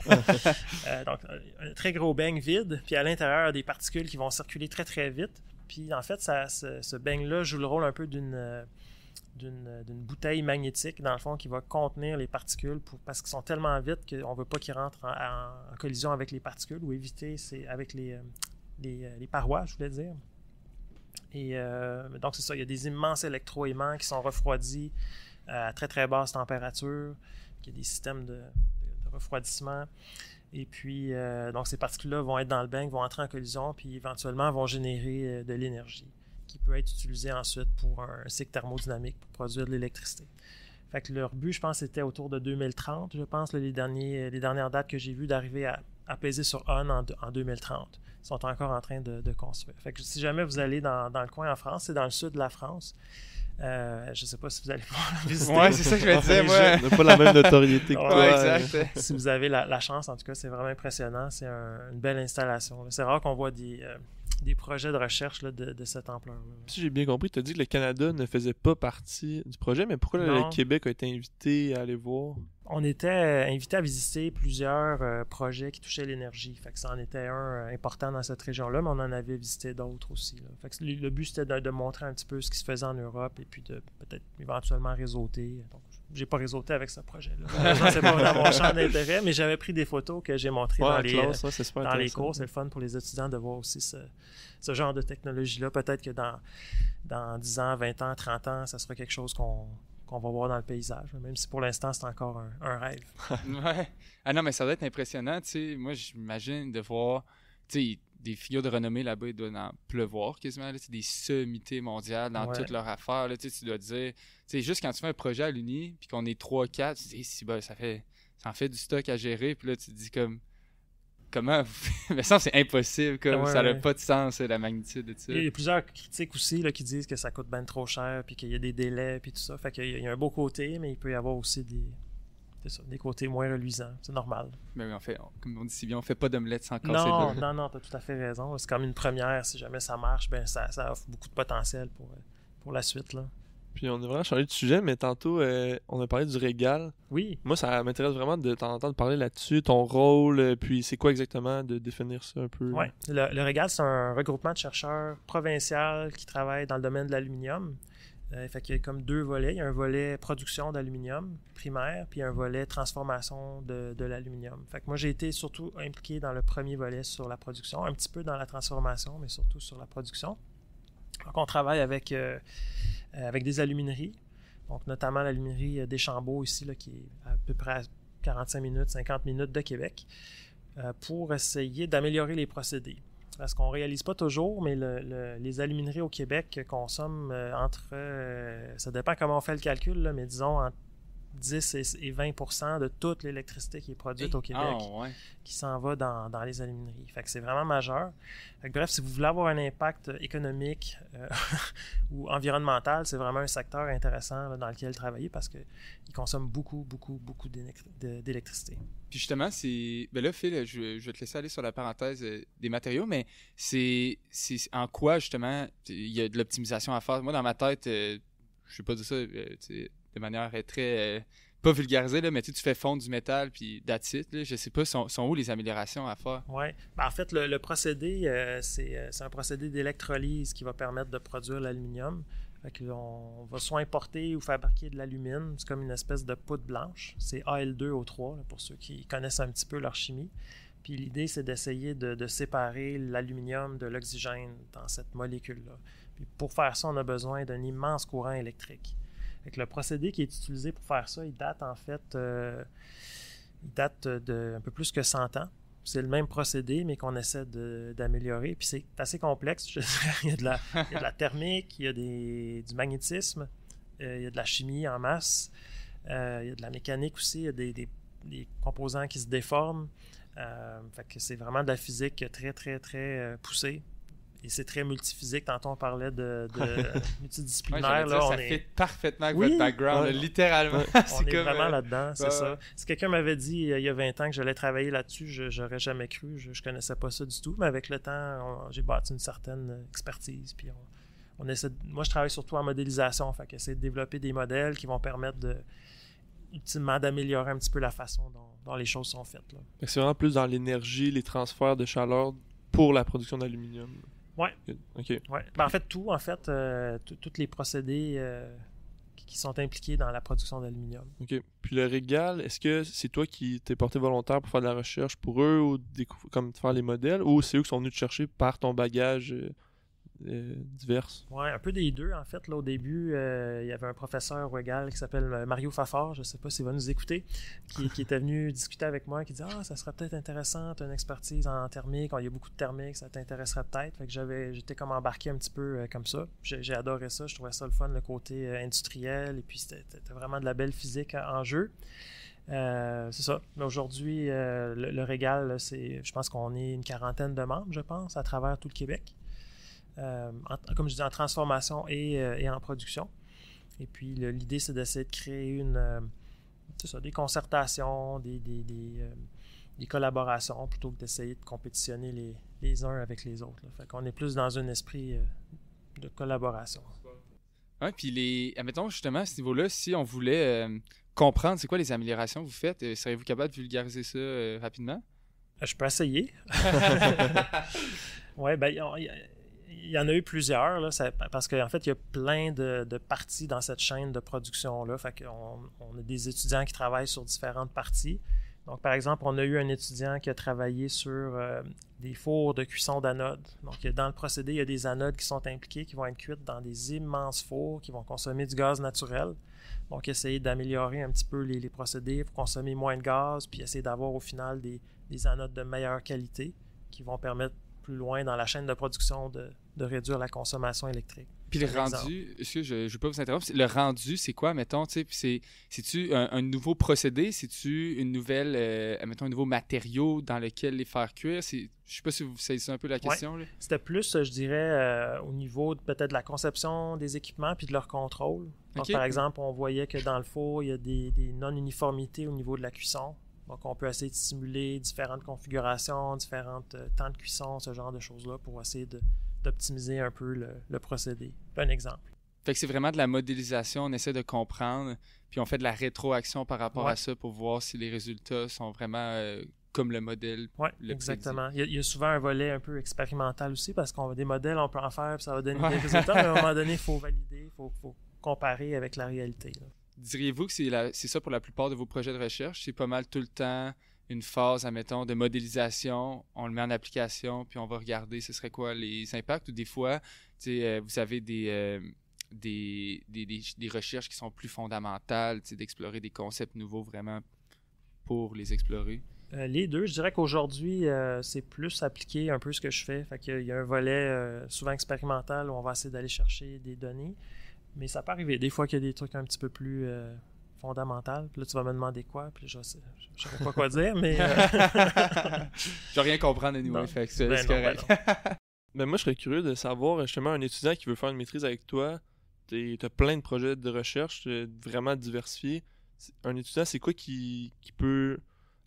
Donc, un très gros beigne vide, puis à l'intérieur, des particules qui vont circuler très, très vite. Puis, en fait, ce beigne-là joue le rôle un peu d'une d'une bouteille magnétique, dans le fond, qui va contenir les particules parce qu'ils sont tellement vite qu'on ne veut pas qu'ils rentrent en collision avec les particules ou éviter avec les parois, je voulais dire. Et donc, c'est ça. Il y a des immenses électroaimants qui sont refroidis à très, très basse température. Il y a des systèmes de refroidissement. Et puis, donc, ces particules-là vont être dans le bain, vont entrer en collision, puis éventuellement vont générer de l'énergie qui peut être utilisée ensuite pour un cycle thermodynamique pour produire de l'électricité. Fait que leur but, je pense, c'était autour de 2030. Je pense, les dernières dates que j'ai vues d'arriver à peser sur On en 2030. Ils sont encore en train de construire. Fait que si jamais vous allez dans le coin en France, c'est dans le sud de la France. Je ne sais pas si vous allez pouvoir la visiter. Ouais, c'est ça que je me disais, moi. On n'a pas la même notoriété que toi. Ouais, exact. Si vous avez la chance, en tout cas, c'est vraiment impressionnant. C'est une belle installation. C'est rare qu'on voit des projets de recherche là, de cette ampleur-là. Si j'ai bien compris, tu as dit que le Canada ne faisait pas partie du projet, mais pourquoi le Québec a été invité à aller voir? On était invité à visiter plusieurs projets qui touchaient l'énergie. Fait que ça en était un important dans cette région-là, mais on en avait visité d'autres aussi. Là. Fait que le but, c'était de montrer un petit peu ce qui se faisait en Europe et puis de peut-être éventuellement réseauter. Donc, j'ai pas réseauté avec ce projet-là. C'est pas dans mon champ d'intérêt, mais j'avais pris des photos que j'ai montrées dans les cours. C'est le fun pour les étudiants de voir aussi ce genre de technologie-là. Peut-être que dans 10 ans, 20 ans, 30 ans, ça sera quelque chose qu'on va voir dans le paysage, même si pour l'instant, c'est encore un rêve. Ouais. Ah non, mais ça doit être impressionnant, tu sais. Moi, j'imagine de voir, tu sais, des figures de renommée là-bas, il doit en pleuvoir quasiment, là, des sommités mondiales dans toutes leurs affaires, là, tu dois dire, tu sais, juste quand tu fais un projet à l'Uni, puis qu'on est 3-4, tu te dis, ça en fait du stock à gérer, puis là, tu te dis comment mais ça c'est impossible, ça n'a pas de sens, la magnitude de ça. Il y a plusieurs critiques aussi là, qui disent que ça coûte bien trop cher puis qu'il y a des délais puis tout ça, fait qu'il y a un beau côté, mais il peut y avoir aussi des côtés moins reluisants, c'est normal. Mais oui, comme on dit si bien, on fait pas d'omelette sans casser Non, t'as tout à fait raison, c'est comme une première, si jamais ça marche, ben ça offre beaucoup de potentiel pour la suite là. Puis on a vraiment changé de sujet, mais tantôt, on a parlé du régal. Oui. Moi, ça m'intéresse vraiment de t'entendre parler là-dessus, ton rôle, puis c'est quoi exactement, de définir ça un peu. Oui. Le régal, c'est un regroupement de chercheurs provincial qui travaillent dans le domaine de l'aluminium. Fait qu'il y a comme 2 volets. Il y a un volet production d'aluminium primaire, puis un volet transformation de l'aluminium. Fait que moi, j'ai été surtout impliqué dans le premier volet sur la production, un petit peu dans la transformation, mais surtout sur la production. Donc, on travaille avec des alumineries, donc notamment l'aluminerie Deschambault ici, là, qui est à peu près à 45 minutes, 50 minutes de Québec, pour essayer d'améliorer les procédés. Parce qu'on ne réalise pas toujours, mais les alumineries au Québec consomment ça dépend comment on fait le calcul, là, mais disons entre 10 et 20% de toute l'électricité qui est produite au Québec qui s'en va dans les alumineries. Fait que c'est vraiment majeur. Fait que, bref, si vous voulez avoir un impact économique ou environnemental, c'est vraiment un secteur intéressant là, dans lequel travailler parce qu'il consomme beaucoup d'électricité. Puis justement, ben là, Phil, je vais te laisser aller sur la parenthèse des matériaux, mais c'est en quoi, justement, il y a de l'optimisation à faire? Moi, dans ma tête, je sais pas dire ça, de manière très pas vulgarisée, là, mais tu fais fondre du métal puis that's it, là, je sais pas, sont où les améliorations à faire? Oui. Ben, en fait, le procédé, c'est un procédé d'électrolyse qui va permettre de produire l'aluminium. On va soit importer ou fabriquer de l'alumine. C'est comme une espèce de poudre blanche. C'est Al2O3, là, pour ceux qui connaissent un petit peu leur chimie. Puis l'idée, c'est d'essayer de séparer l'aluminium de l'oxygène dans cette molécule-là. Puis pour faire ça, on a besoin d'un immense courant électrique. Le procédé qui est utilisé pour faire ça, il date en fait de un peu plus que 100 ans. C'est le même procédé, mais qu'on essaie d'améliorer. Puis c'est assez complexe. Je dirais. Il y a de la thermique, il y a du magnétisme, il y a de la chimie en masse, il y a de la mécanique aussi, il y a des composants qui se déforment. Fait que c'est vraiment de la physique très, très, très poussée. Et c'est très multiphysique. Tantôt, on parlait de multidisciplinaire. Là, ça fit parfaitement avec votre background, littéralement. On est vraiment là-dedans, c'est ça. Si quelqu'un m'avait dit il y a 20 ans que j'allais travailler là-dessus, j'aurais jamais cru. Je connaissais pas ça du tout. Mais avec le temps, j'ai bâti une certaine expertise. Puis on essaie moi, je travaille surtout en modélisation. Fait qu'essayer de développer des modèles qui vont permettre ultimement d'améliorer un petit peu la façon dont les choses sont faites. Là. C'est vraiment plus dans l'énergie, les transferts de chaleur pour la production d'aluminium. Oui. OK. Ouais. Ben, en fait, tous les procédés qui sont impliqués dans la production d'aluminium. OK. Puis le Régal, est-ce que c'est toi qui t'es porté volontaire pour faire de la recherche pour eux ou comme faire les modèles, ou c'est eux qui sont venus te chercher par ton bagage divers? Oui, un peu des deux. En fait, là, au début, il y avait un professeur au Régal qui s'appelle Mario Fafard, je ne sais pas s'il va nous écouter, qui était venu discuter avec moi, qui disait « Ah, ça serait peut-être intéressant, tu as une expertise en thermique, il y a beaucoup de thermique, ça t'intéresserait peut-être. » Fait que j'étais comme embarqué un petit peu comme ça. J'ai adoré ça, je trouvais ça le fun, le côté industriel, et puis c'était vraiment de la belle physique en jeu. C'est ça. Mais aujourd'hui, le Régal, là, je pense qu'on est une quarantaine de membres, je pense, à travers tout le Québec. Comme je dis, en transformation et en production. Et puis l'idée, c'est d'essayer de créer des concertations, des collaborations, plutôt que d'essayer de compétitionner les uns avec les autres. Là. Fait qu'on est plus dans un esprit de collaboration. Ouais, puis admettons justement à ce niveau-là, si on voulait comprendre c'est quoi les améliorations que vous faites, seriez-vous capable de vulgariser ça rapidement? Je peux essayer. Oui, ben il y en a eu plusieurs, là, parce qu'en fait, il y a plein de parties dans cette chaîne de production-là. Fait qu'on a des étudiants qui travaillent sur différentes parties. Donc, par exemple, on a eu un étudiant qui a travaillé sur des fours de cuisson d'anodes. Donc, dans le procédé, il y a des anodes qui sont impliquées, qui vont être cuites dans des immenses fours qui vont consommer du gaz naturel. Donc, essayer d'améliorer un petit peu les procédés pour consommer moins de gaz, puis essayer d'avoir au final des anodes de meilleure qualité qui vont permettre plus loin dans la chaîne de production de réduire la consommation électrique. Puis le rendu, je ne vais pas vous interrompre, le rendu, c'est quoi, mettons, tu sais, c'est-tu un nouveau procédé, c'est-tu une nouvelle, mettons, un nouveau matériau dans lequel les faire cuire? Je ne sais pas si vous saisissez un peu la question. Ouais. Là. C'était plus, je dirais, au niveau peut-être de la conception des équipements puis de leur contrôle. Donc, Okay. par exemple, on voyait que dans le four, il y a des non-uniformités au niveau de la cuisson. Donc, on peut essayer de simuler différentes configurations, différents temps de cuisson, ce genre de choses-là pour essayer d'optimiser un peu le procédé. Un exemple. Fait que c'est vraiment de la modélisation, on essaie de comprendre, puis on fait de la rétroaction par rapport à ça pour voir si les résultats sont vraiment comme le modèle. Oui, exactement. Il y a souvent un volet un peu expérimental aussi, parce qu'on a des modèles, on peut en faire, puis ça va donner des résultats, mais à un moment donné, il faut valider, il faut comparer avec la réalité. Là. Diriez-vous que c'est ça pour la plupart de vos projets de recherche? C'est pas mal tout le temps une phase, admettons, de modélisation, on le met en application, puis on va regarder ce serait quoi les impacts, ou des fois, vous avez des recherches qui sont plus fondamentales, d'explorer des concepts nouveaux vraiment pour les explorer? Les deux, je dirais qu'aujourd'hui, c'est plus appliqué un peu ce que je fais. Fait qu'il y a un volet souvent expérimental où on va essayer d'aller chercher des données. Mais ça peut arriver des fois qu'il y a des trucs un petit peu plus fondamentaux. Puis là, tu vas me demander quoi, puis je ne sais pas quoi dire, mais... Je vais rien comprendre anyway, fait que c'est correct. Ben moi, je serais curieux de savoir, justement, un étudiant qui veut faire une maîtrise avec toi, tu as plein de projets de recherche vraiment diversifiés. Un étudiant, c'est quoi qui peut...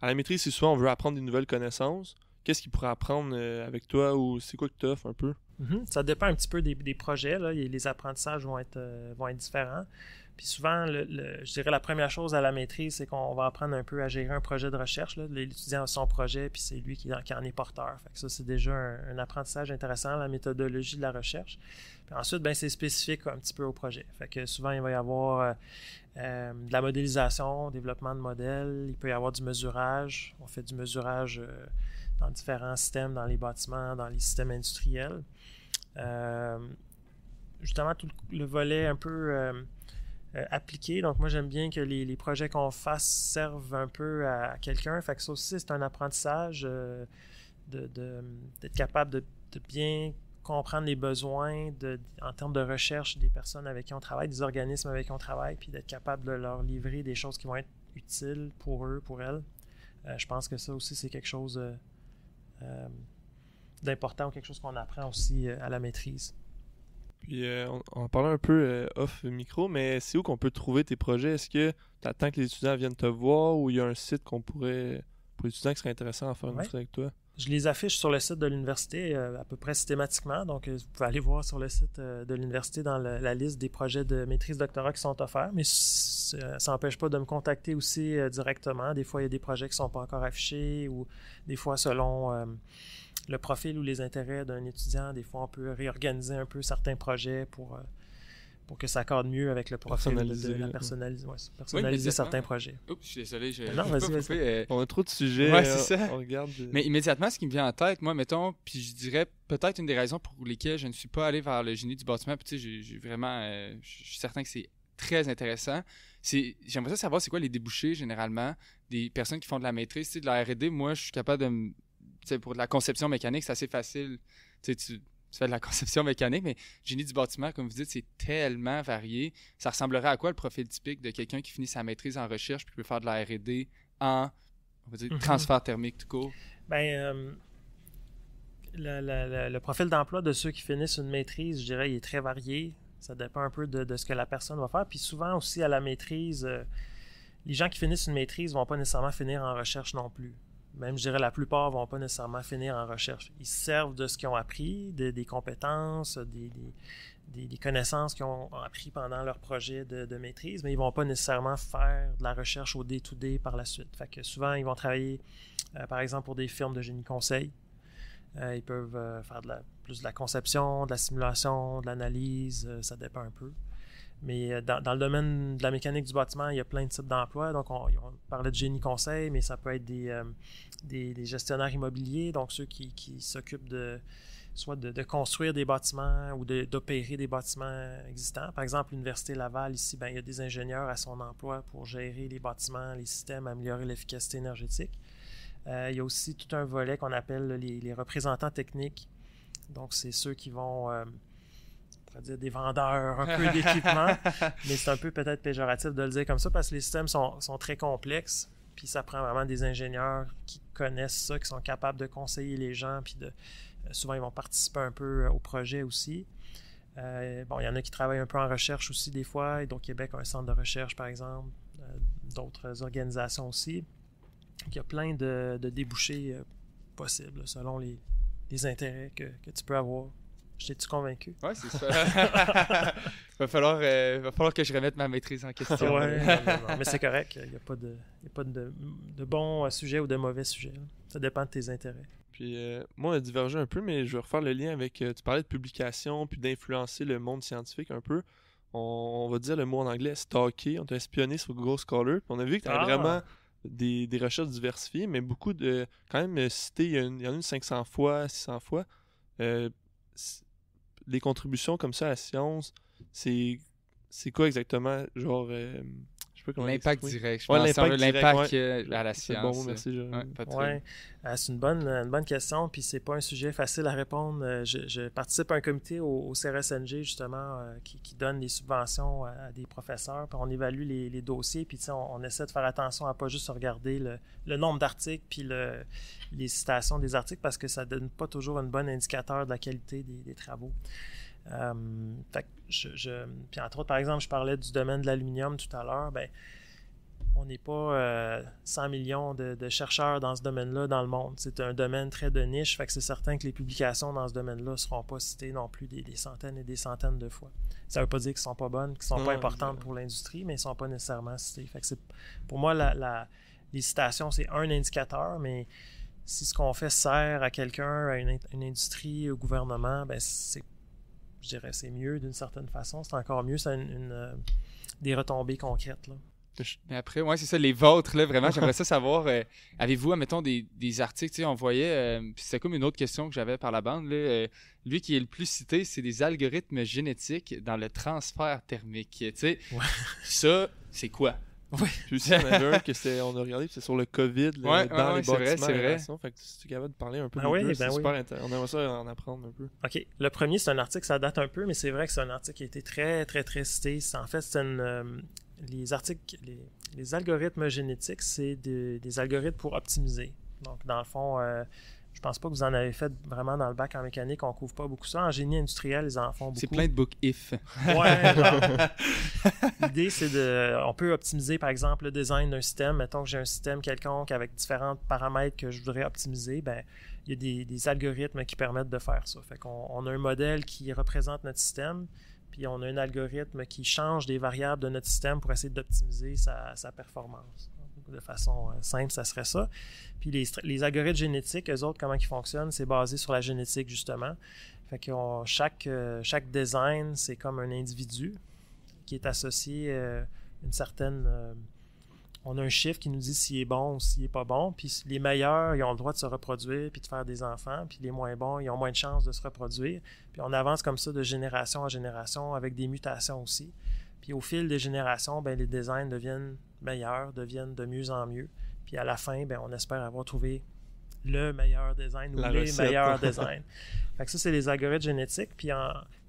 À la maîtrise, c'est souvent on veut apprendre des nouvelles connaissances. Qu'est-ce qu'il pourrait apprendre avec toi, ou c'est quoi que tu offres un peu? Ça dépend un petit peu des projets. Là. Les apprentissages vont être différents. Puis souvent, je dirais la première chose à la maîtrise, c'est qu'on va apprendre un peu à gérer un projet de recherche. Là. L'étudiant a son projet, puis c'est lui qui en est porteur. Fait que ça, c'est déjà un apprentissage intéressant, la méthodologie de la recherche. Puis ensuite, c'est spécifique un petit peu au projet. Fait que souvent, il va y avoir de la modélisation, développement de modèles. Il peut y avoir du mesurage. On fait du mesurage dans différents systèmes, dans les bâtiments, dans les systèmes industriels. Justement, tout le volet un peu appliqué. Donc, moi, j'aime bien que les projets qu'on fasse servent un peu à quelqu'un. Fait que ça aussi, c'est un apprentissage d'être capable de bien comprendre les besoins en termes de recherche des personnes avec qui on travaille, des organismes avec qui on travaille, puis d'être capable de leur livrer des choses qui vont être utiles pour eux, pour elles. Je pense que ça aussi, c'est quelque chose d'important, ou quelque chose qu'on apprend aussi à la maîtrise. Puis on en parlait un peu off micro, mais c'est où qu'on peut trouver tes projets? Est-ce que tu attends que les étudiants viennent te voir, ou il y a un site qu'on pourrait, pour les étudiants, qui serait intéressant à faire une maîtrise avec toi? Je les affiche sur le site de l'université à peu près systématiquement. Donc, vous pouvez aller voir sur le site de l'université dans la liste des projets de maîtrise doctorat qui sont offerts. Mais ça n'empêche pas de me contacter aussi directement. Des fois, il y a des projets qui ne sont pas encore affichés, ou des fois, selon le profil ou les intérêts d'un étudiant, des fois, on peut réorganiser un peu certains projets pour pour que ça accorde mieux avec le profil personnaliser certains projets. Oups, je suis désolé, non, vas-y. On a trop de sujets. Ouais, c'est ça. On regarde. Mais immédiatement, ce qui me vient en tête, moi, mettons, puis je dirais peut-être une des raisons pour lesquelles je ne suis pas allé vers le génie du bâtiment, puis tu sais, j'ai vraiment, je suis certain que c'est très intéressant. J'aimerais savoir c'est quoi les débouchés, généralement, des personnes qui font de la maîtrise. Tu sais, de la R&D, moi, je suis capable de... Tu sais, pour de la conception mécanique, c'est assez facile. Tu sais, tu fais de la conception mécanique, mais génie du bâtiment, comme vous dites, c'est tellement varié. Ça ressemblerait à quoi le profil typique de quelqu'un qui finit sa maîtrise en recherche puis qui peut faire de la R&D en, on va dire, transfert thermique tout court? Le profil d'emploi de ceux qui finissent une maîtrise, je dirais, il est très varié. Ça dépend un peu de ce que la personne va faire. Puis souvent aussi à la maîtrise, les gens qui finissent une maîtrise ne vont pas nécessairement finir en recherche non plus. Même, je dirais, la plupart ne vont pas nécessairement finir en recherche. Ils se servent de ce qu'ils ont appris, des compétences, des connaissances qu'ils ont appris pendant leur projet de maîtrise, mais ils ne vont pas nécessairement faire de la recherche au day-to-day par la suite. Fait que souvent, ils vont travailler, par exemple, pour des firmes de génie conseil. Ils peuvent faire plus de la conception, de la simulation, de l'analyse, ça dépend un peu. Mais dans le domaine de la mécanique du bâtiment, il y a plein de types d'emplois. Donc, on parlait de génie conseil, mais ça peut être des gestionnaires immobiliers, donc ceux qui s'occupent soit de construire des bâtiments ou d'opérer des bâtiments existants. Par exemple, l'Université Laval, ici, il y a des ingénieurs à son emploi pour gérer les bâtiments, les systèmes, améliorer l'efficacité énergétique. Il y a aussi tout un volet qu'on appelle les représentants techniques. Donc, c'est ceux qui vont... on pourrait dire des vendeurs, un peu d'équipement, mais c'est un peu peut-être péjoratif de le dire comme ça parce que les systèmes sont très complexes, puis ça prend vraiment des ingénieurs qui connaissent ça, qui sont capables de conseiller les gens, puis souvent ils vont participer un peu au projet aussi. Il y en a qui travaillent un peu en recherche aussi des fois, et au Québec, un centre de recherche par exemple, d'autres organisations aussi. Donc, il y a plein de débouchés possibles selon les intérêts que tu peux avoir. J'étais-tu convaincu? Oui, c'est ça. va falloir que je remette ma maîtrise en question. Ouais, non, mais c'est correct. Il n'y a pas de bons sujets ou de mauvais sujets. Là. Ça dépend de tes intérêts. Puis moi, on a divergé un peu, mais je vais refaire le lien avec... tu parlais de publication, puis d'influencer le monde scientifique un peu. On va dire le mot en anglais, stalker. On t'a espionné sur Google Scholar. Puis on a vu que tu avais vraiment des recherches diversifiées, mais beaucoup de... Quand même, cité, il y en a une 500 fois, 600 fois. Les contributions comme ça à la science, c'est quoi exactement? Genre, je sais pas comment l'impact direct, je pense. L'impact à la science. Bon, merci, c'est une bonne question, puis c'est pas un sujet facile à répondre. Je participe à un comité au CRSNG, justement, qui donne des subventions à des professeurs, puis on évalue les dossiers, puis on essaie de faire attention à pas juste regarder le nombre d'articles, puis les citations des articles, parce que ça donne pas toujours un bon indicateur de la qualité des travaux. Puis entre autres, par exemple, je parlais du domaine de l'aluminium tout à l'heure, on n'est pas 100 millions de chercheurs dans ce domaine-là dans le monde. C'est un domaine très de niche, fait que c'est certain que les publications dans ce domaine-là ne seront pas citées non plus des centaines et des centaines de fois. Ça ne veut pas dire qu'elles ne sont pas bonnes, qu'elles ne sont pas importantes pour l'industrie, mais elles ne sont pas nécessairement citées. Fait que pour moi, les citations, c'est un indicateur, mais si ce qu'on fait sert à quelqu'un, à une industrie, au gouvernement, je dirais c'est mieux d'une certaine façon. C'est encore mieux, ça a des retombées concrètes. Là. Mais après, c'est ça, les vôtres, là, vraiment, j'aimerais ça savoir, avez-vous, admettons, des articles, tu sais, on voyait, c'est comme une autre question que j'avais par la bande, là, lui qui est le plus cité, c'est des algorithmes génétiques dans le transfert thermique, tu sais, ça, c'est quoi? Oui. Puis aussi, on avait un on a regardé, c'est sur le COVID dans les bâtiments. C'est vrai. Fait que si tu es capable de parler un peu c'est super intéressant. On aimerait ça en apprendre un peu. OK. Le premier, c'est un article, ça date un peu, mais c'est vrai que c'est un article qui a été très, très, très cité. En fait, c'est les algorithmes génétiques, c'est des algorithmes pour optimiser. Donc, dans le fond, je pense pas que vous en avez fait vraiment dans le bac en mécanique. On couvre pas beaucoup ça. En génie industriel, ils en font beaucoup. C'est plein de book if. Ouais. L'idée, c'est on peut optimiser, par exemple, le design d'un système. Mettons que j'ai un système quelconque avec différents paramètres que je voudrais optimiser. Il y a des algorithmes qui permettent de faire ça. Fait qu'on a un modèle qui représente notre système, puis on a un algorithme qui change des variables de notre système pour essayer d'optimiser sa performance. De façon simple, ça serait ça. Puis les algorithmes génétiques, eux autres, comment ils fonctionnent, c'est basé sur la génétique, justement. Fait que chaque design, c'est comme un individu. qui est associé une certaine... on a un chiffre qui nous dit s'il est bon ou s'il n'est pas bon. Puis les meilleurs, ils ont le droit de se reproduire puis de faire des enfants. Puis les moins bons, ils ont moins de chances de se reproduire. Puis on avance comme ça de génération en génération avec des mutations aussi. Puis au fil des générations, ben, les designs deviennent meilleurs, deviennent de mieux en mieux. Puis à la fin, ben, on espère avoir trouvé le meilleur design ou les meilleurs designs. Fait que ça, c'est les algorithmes génétiques. Puis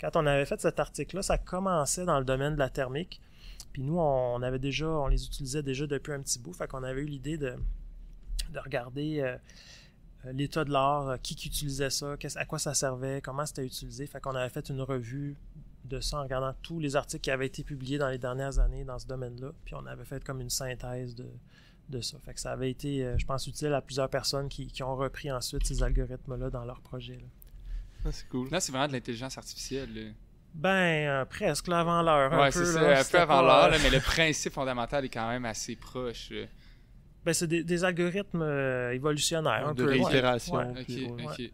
quand on avait fait cet article-là, ça commençait dans le domaine de la thermique. Puis nous, on les utilisait déjà depuis un petit bout. Fait qu'on avait eu l'idée de regarder l'état de l'art, qui utilisait ça, à quoi ça servait, comment c'était utilisé. Fait qu'on avait fait une revue de ça en regardant tous les articles qui avaient été publiés dans les dernières années dans ce domaine-là. Puis on avait fait comme une synthèse de ça. Fait que ça avait été, je pense, utile à plusieurs personnes qui ont repris ensuite ces algorithmes-là dans leur projet. Là. Ah, c'est cool. Là, c'est vraiment de l'intelligence artificielle. Là. Ben, presque, là, avant l'heure. Ouais, c'est ça, un peu avant l'heure, là, mais le principe fondamental est quand même assez proche. Ben, c'est des algorithmes évolutionnaires. De réitération. Ouais. Ok.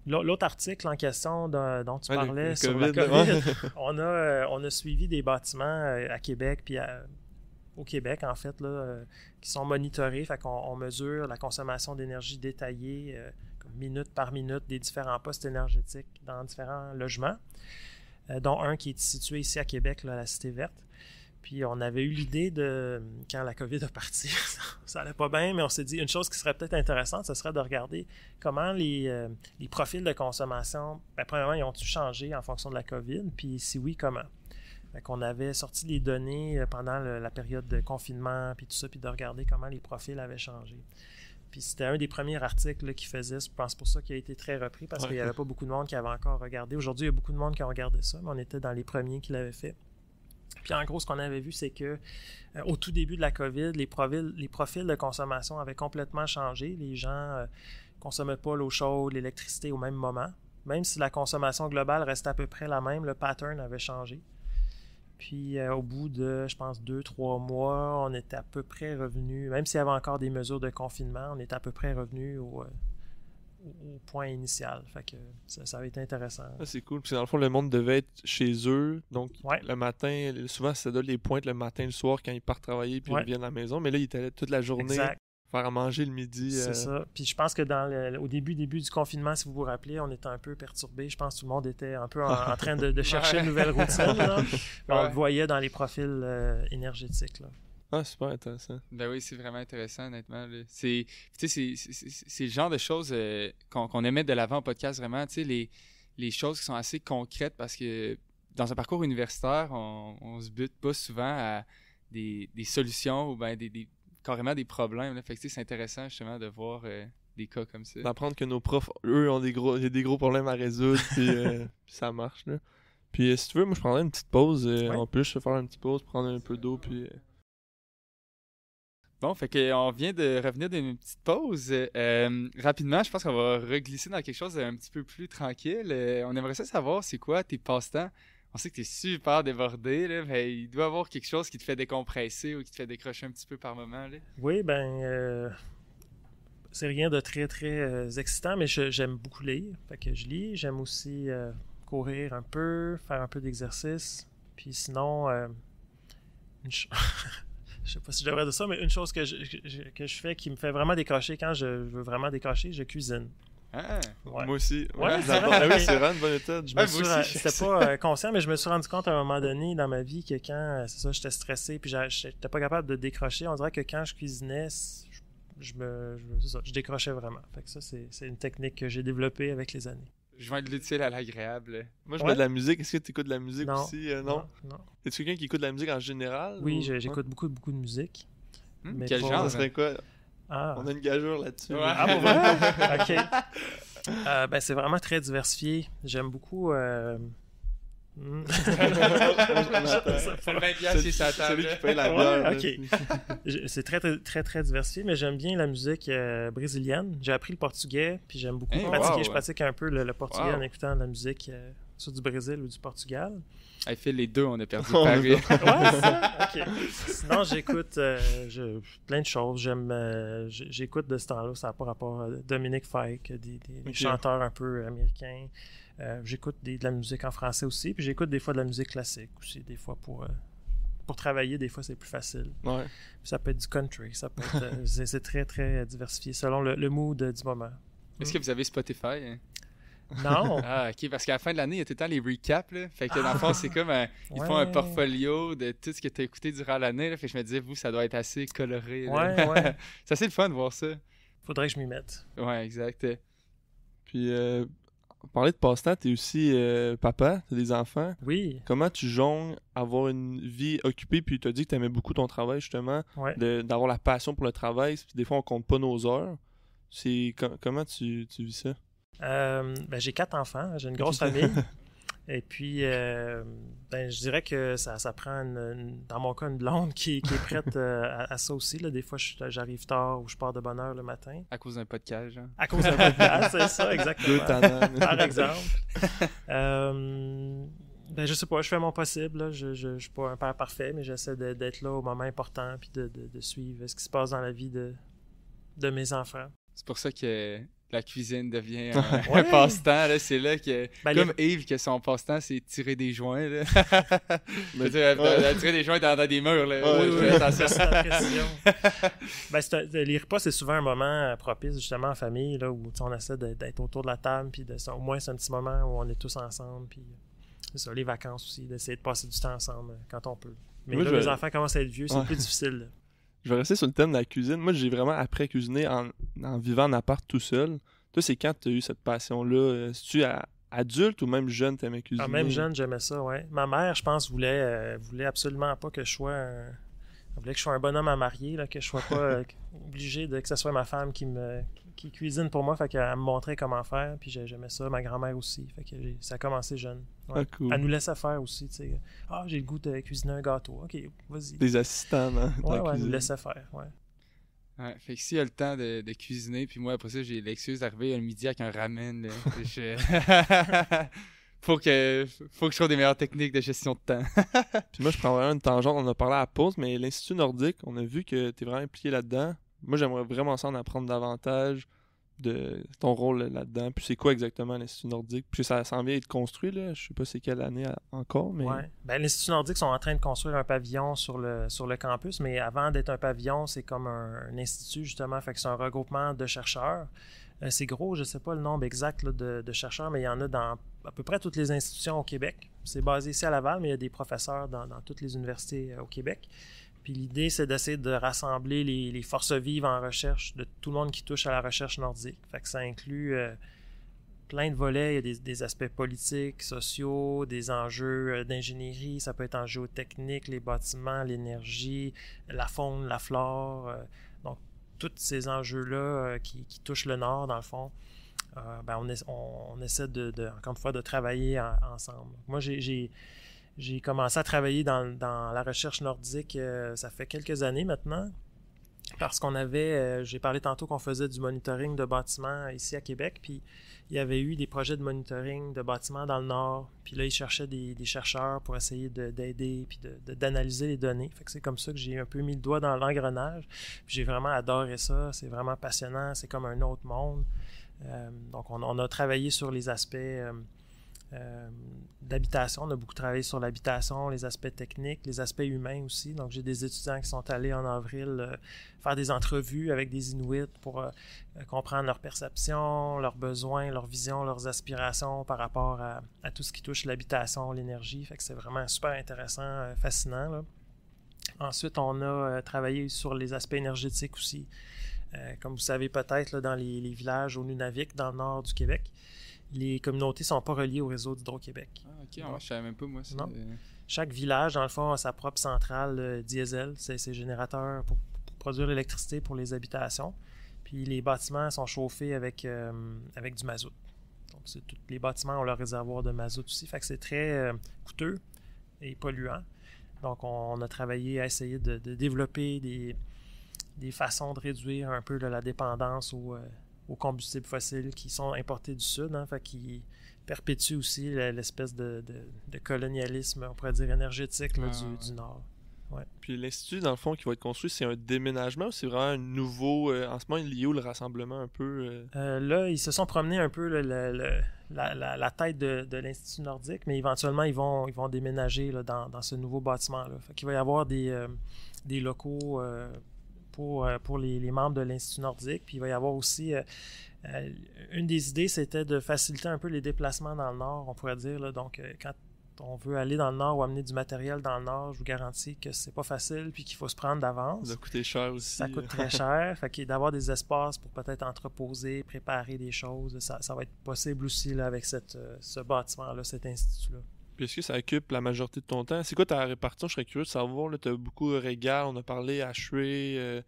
L'autre article en question dont tu parlais le sur COVID, la COVID, on a suivi des bâtiments à Québec, puis au Québec, en fait, là, qui sont monitorés. Fait qu'on mesure la consommation d'énergie détaillée, comme minute par minute, des différents postes énergétiques dans différents logements. Dont un qui est situé ici à Québec, là, à la Cité Verte. Puis on avait eu l'idée de, quand la COVID a parti, ça allait pas bien, mais on s'est dit une chose qui serait peut-être intéressante, ce serait de regarder comment les profils de consommation, ben, premièrement, ils ont-ils changé en fonction de la COVID, puis si oui, comment. Fait qu'on avait sorti les données pendant la période de confinement, puis tout ça, puis de regarder comment les profils avaient changé. Puis c'était un des premiers articles qui faisait, je pense pour ça qu'il a été très repris, parce qu'il n'y avait pas beaucoup de monde qui avait encore regardé. Aujourd'hui, il y a beaucoup de monde qui a regardé ça, mais on était dans les premiers qui l'avaient fait. Puis en gros, ce qu'on avait vu, c'est que au tout début de la COVID, les profils de consommation avaient complètement changé. Les gens ne consommaient pas l'eau chaude, l'électricité au même moment. Même si la consommation globale restait à peu près la même, le pattern avait changé. Puis au bout de, je pense, 2-3 mois, on était à peu près revenu, même s'il y avait encore des mesures de confinement, on était à peu près revenu au point initial. Fait que ça avait été intéressant. Ah, c'est cool, parce que dans le fond, le monde devait être chez eux, donc le matin, souvent, ça donne les pointes le matin, le soir, quand ils partent travailler, puis ils reviennent à la maison, mais là, ils étaient toute la journée. Exact. Faire à manger le midi. C'est ça. Puis je pense que au début du confinement, si vous vous rappelez, on était un peu perturbés. Je pense que tout le monde était un peu en train de chercher une nouvelle routine. Là. On le voyait dans les profils énergétiques. Là. Ah, super intéressant. Ben oui, c'est vraiment intéressant, honnêtement. Là. C'est le genre de choses qu'on aimait de l'avant au podcast, vraiment. Les choses qui sont assez concrètes, parce que dans un parcours universitaire, on se bute pas souvent à des solutions ou bien carrément des problèmes. Là. Fait que c'est intéressant justement de voir des cas comme ça. D'apprendre que nos profs, eux, ont des gros problèmes à résoudre, puis ça marche. Là. Puis si tu veux, moi je prendrais une petite pause. On peut juste faire une petite pause, prendre un peu d'eau, puis... Bon, fait qu'on vient de revenir d'une petite pause. Rapidement, je pense qu'on va reglisser dans quelque chose d'un petit peu plus tranquille. On aimerait ça savoir, c'est quoi tes passe-temps? On sait que tu es super débordé, là, mais il doit y avoir quelque chose qui te fait décompresser ou qui te fait décrocher un petit peu par moment. Là. Oui, c'est rien de très, très excitant, mais j'aime beaucoup lire. Fait que je lis. J'aime aussi courir un peu, faire un peu d'exercice. Puis sinon, je sais pas si je devrais dire ça, mais une chose que je fais qui me fait vraiment décrocher quand je veux vraiment décrocher, je cuisine. Ah, ouais. Moi aussi. Ouais, c'est vraiment une bonne méthode. C'était pas conscient, mais je me suis rendu compte à un moment donné dans ma vie que quand j'étais stressé puis j'étais pas capable de décrocher, on dirait que quand je cuisinais, je décrochais vraiment. Fait que ça, c'est une technique que j'ai développée avec les années. Je vais être l'utile à l'agréable. Moi, je mets de la musique. Est-ce que tu écoutes de la musique non. aussi? Non. Es-tu quelqu'un qui écoute de la musique en général? Oui, j'écoute beaucoup de musique. Quel genre? Ça serait quoi? Ah. On a une gageure là-dessus. Ouais. Ah, pour vrai? OK. C'est vraiment très diversifié. J'aime beaucoup... Celui qui paye la bière. OK. C'est très, très, très diversifié, mais j'aime bien la musique brésilienne. J'ai appris le portugais, puis j'aime beaucoup pratiquer. Je pratique un peu le portugais en écoutant de la musique soit du Brésil ou du Portugal. Elle fait les deux, on a perdu Oh, Paris. Ouais, c'est ça? OK. Sinon, j'écoute plein de choses. J'écoute de ce temps-là, ça n'a pas rapport à Dominique Fike, des Ok. chanteurs un peu américains. J'écoute de la musique en français aussi, puis j'écoute des fois de la musique classique aussi, des fois pour travailler, des fois c'est plus facile. Ouais. Puis ça peut être du country, ça peut être c'est très très diversifié selon le mood du moment. Est-ce que vous avez Spotify? Hein? Non. Ah, ok, parce qu'à la fin de l'année, il y a tout le temps les recaps, là. Fait que dans le fond, c'est comme ils font un Ouais. portfolio de tout ce que tu as écouté durant l'année, là. Fait que je me disais, vous, ça doit être assez coloré, là. Ouais. C'est assez le fun de voir ça. Faudrait que je m'y mette. Ouais, exact. Puis, parler de passe-temps, t'es aussi papa, t'as des enfants. Oui. Comment tu jongles avoir une vie occupée, puis tu as dit que t'aimais beaucoup ton travail, justement, Ouais. d'avoir la passion pour le travail, puis des fois on compte pas nos heures. Comment tu vis ça? Ben, j'ai 4 enfants, j'ai une grosse famille. Et puis, ben, je dirais que ça prend, dans mon cas, une blonde qui est prête à ça aussi. Là. Des fois, j'arrive tard ou je pars de bonne heure le matin. À cause d'un podcast, hein. À cause d'un podcast, c'est ça, Deux exactement. tannants. Par exemple. Ben, je sais pas, je fais mon possible. Là. Je suis pas un père parfait, mais j'essaie d'être là au moment important puis de suivre ce qui se passe dans la vie de mes enfants. C'est pour ça que la cuisine devient Ouais. un passe-temps, là. C'est là que... Ben, comme Yves, que son passe-temps, c'est tirer des joints, là. Je veux dire, Ouais. elle tirer des joints dans des murs, là. Ouais, Je ouais. fais attention. Merci de la précision. Ben, les repas, c'est souvent un moment propice justement en famille là, où on essaie d'être autour de la table, puis au moins c'est un petit moment où on est tous ensemble. Puis c'est ça, les vacances aussi, d'essayer de passer du temps ensemble quand on peut. Mais Moi, là, je vais- les enfants commencent à être vieux, c'est Ouais. plus difficile. Là. Je vais rester sur le thème de la cuisine. Moi, j'ai vraiment appris à cuisiner en vivant en appart tout seul. Toi, c'est quand tu as eu cette passion-là? Es-tu adulte ou même jeune, t'aimais cuisiner? Ah, même jeune, j'aimais ça, ouais. Ma mère, je pense, voulait absolument pas que je sois elle voulait que je sois un bonhomme à marier, là, que je sois pas obligé que ce soit ma femme qui cuisine pour moi. Fait qu'elle me montrait comment faire, puis j'aimais ça. Ma grand-mère aussi. Fait que ça a commencé jeune. Ouais. Ah, cool. Elle nous laissait faire aussi, tu sais. Ah, j'ai le goût de cuisiner un gâteau. OK, vas-y. Des assistants, hein, dans Ouais, la elle nous cuisine. laissait faire, ouais. Ouais, fait que s'il y a le temps de cuisiner, puis moi, après ça, j'ai l'excuse d'arriver le midi avec un ramen, là. Faut que je trouve des meilleures techniques de gestion de temps. Puis moi, je prends vraiment une tangente. On a parlé à la pause, mais l'Institut nordique, on a vu que tu es vraiment impliqué là-dedans. Moi, j'aimerais vraiment ça en apprendre davantage de ton rôle là-dedans. Puis c'est quoi exactement l'Institut nordique? Puis ça s'en vient être construit, là. Je sais pas c'est quelle année encore, mais... Ouais. Ben, l'Institut nordique sont en train de construire un pavillon sur le campus, mais avant d'être un pavillon, c'est comme un institut, justement. Fait que c'est un regroupement de chercheurs. C'est gros, je ne sais pas le nombre exact là, de chercheurs, mais il y en a dans à peu près toutes les institutions au Québec. C'est basé ici à Laval, mais il y a des professeurs dans toutes les universités au Québec. Puis l'idée, c'est d'essayer de rassembler les forces vives en recherche de tout le monde qui touche à la recherche nordique. Fait que ça inclut plein de volets. Il y a des aspects politiques, sociaux, des enjeux d'ingénierie. Ça peut être en géotechnique, les bâtiments, l'énergie, la faune, la flore. Donc, tous ces enjeux-là qui touchent le Nord, dans le fond, ben on essaie encore une fois de travailler ensemble. Moi, j'ai commencé à travailler dans la recherche nordique, ça fait quelques années maintenant, parce qu'on avait, j'ai parlé tantôt qu'on faisait du monitoring de bâtiments ici à Québec, puis il y avait eu des projets de monitoring de bâtiments dans le Nord, puis là, ils cherchaient des chercheurs pour essayer d'aider, puis d'analyser les données. Fait que c'est comme ça que j'ai un peu mis le doigt dans l'engrenage, puis j'ai vraiment adoré ça, c'est vraiment passionnant, c'est comme un autre monde. Donc, on a travaillé sur les aspects d'habitation. On a beaucoup travaillé sur l'habitation, les aspects techniques, les aspects humains aussi. Donc, j'ai des étudiants qui sont allés en avril faire des entrevues avec des Inuits pour comprendre leurs perceptions, leurs besoins, leurs visions, leurs aspirations par rapport à tout ce qui touche l'habitation, l'énergie. Fait que c'est vraiment super intéressant, fascinant, là. Ensuite, on a travaillé sur les aspects énergétiques aussi. Comme vous savez peut-être, là, dans les villages au Nunavik, dans le nord du Québec, les communautés ne sont pas reliées au réseau d'Hydro-Québec. Ah, ok, moi, je savais même pas, moi. Ça. Non. Chaque village, dans le fond, a sa propre centrale diesel, c'est ses générateurs pour produire l'électricité pour les habitations. Puis les bâtiments sont chauffés avec du mazout. Donc, tous les bâtiments ont leur réservoir de mazout aussi. Fait que c'est très coûteux et polluant. Donc, on a travaillé à essayer de développer des façons de réduire un peu la dépendance aux combustibles fossiles qui sont importés du Sud, hein, fait qui perpétue aussi l'espèce de colonialisme, on pourrait dire, énergétique là, du Nord. Ouais. Puis l'Institut, dans le fond, qui va être construit, c'est un déménagement ou c'est vraiment un nouveau... en ce moment, il y a où le rassemblement un peu? Là, ils se sont promenés un peu la tête de l'Institut nordique, mais éventuellement, ils vont déménager là, dans ce nouveau bâtiment-là. Fait qu'il va y avoir des locaux pour les membres de l'Institut nordique, puis il va y avoir aussi... une des idées, c'était de faciliter un peu les déplacements dans le Nord, on pourrait dire. Là. Donc, quand on veut aller dans le Nord ou amener du matériel dans le Nord, je vous garantis que c'est pas facile puis qu'il faut se prendre d'avance. Ça va coûter cher aussi. Ça coûte très cher. Fait que d'avoir des espaces pour peut-être entreposer, préparer des choses, ça va être possible aussi là, avec ce bâtiment-là, cet institut-là. Puis est-ce que ça occupe la majorité de ton temps? C'est quoi ta répartition? Je serais curieux de savoir. Tu as beaucoup de régal, on a parlé HUE,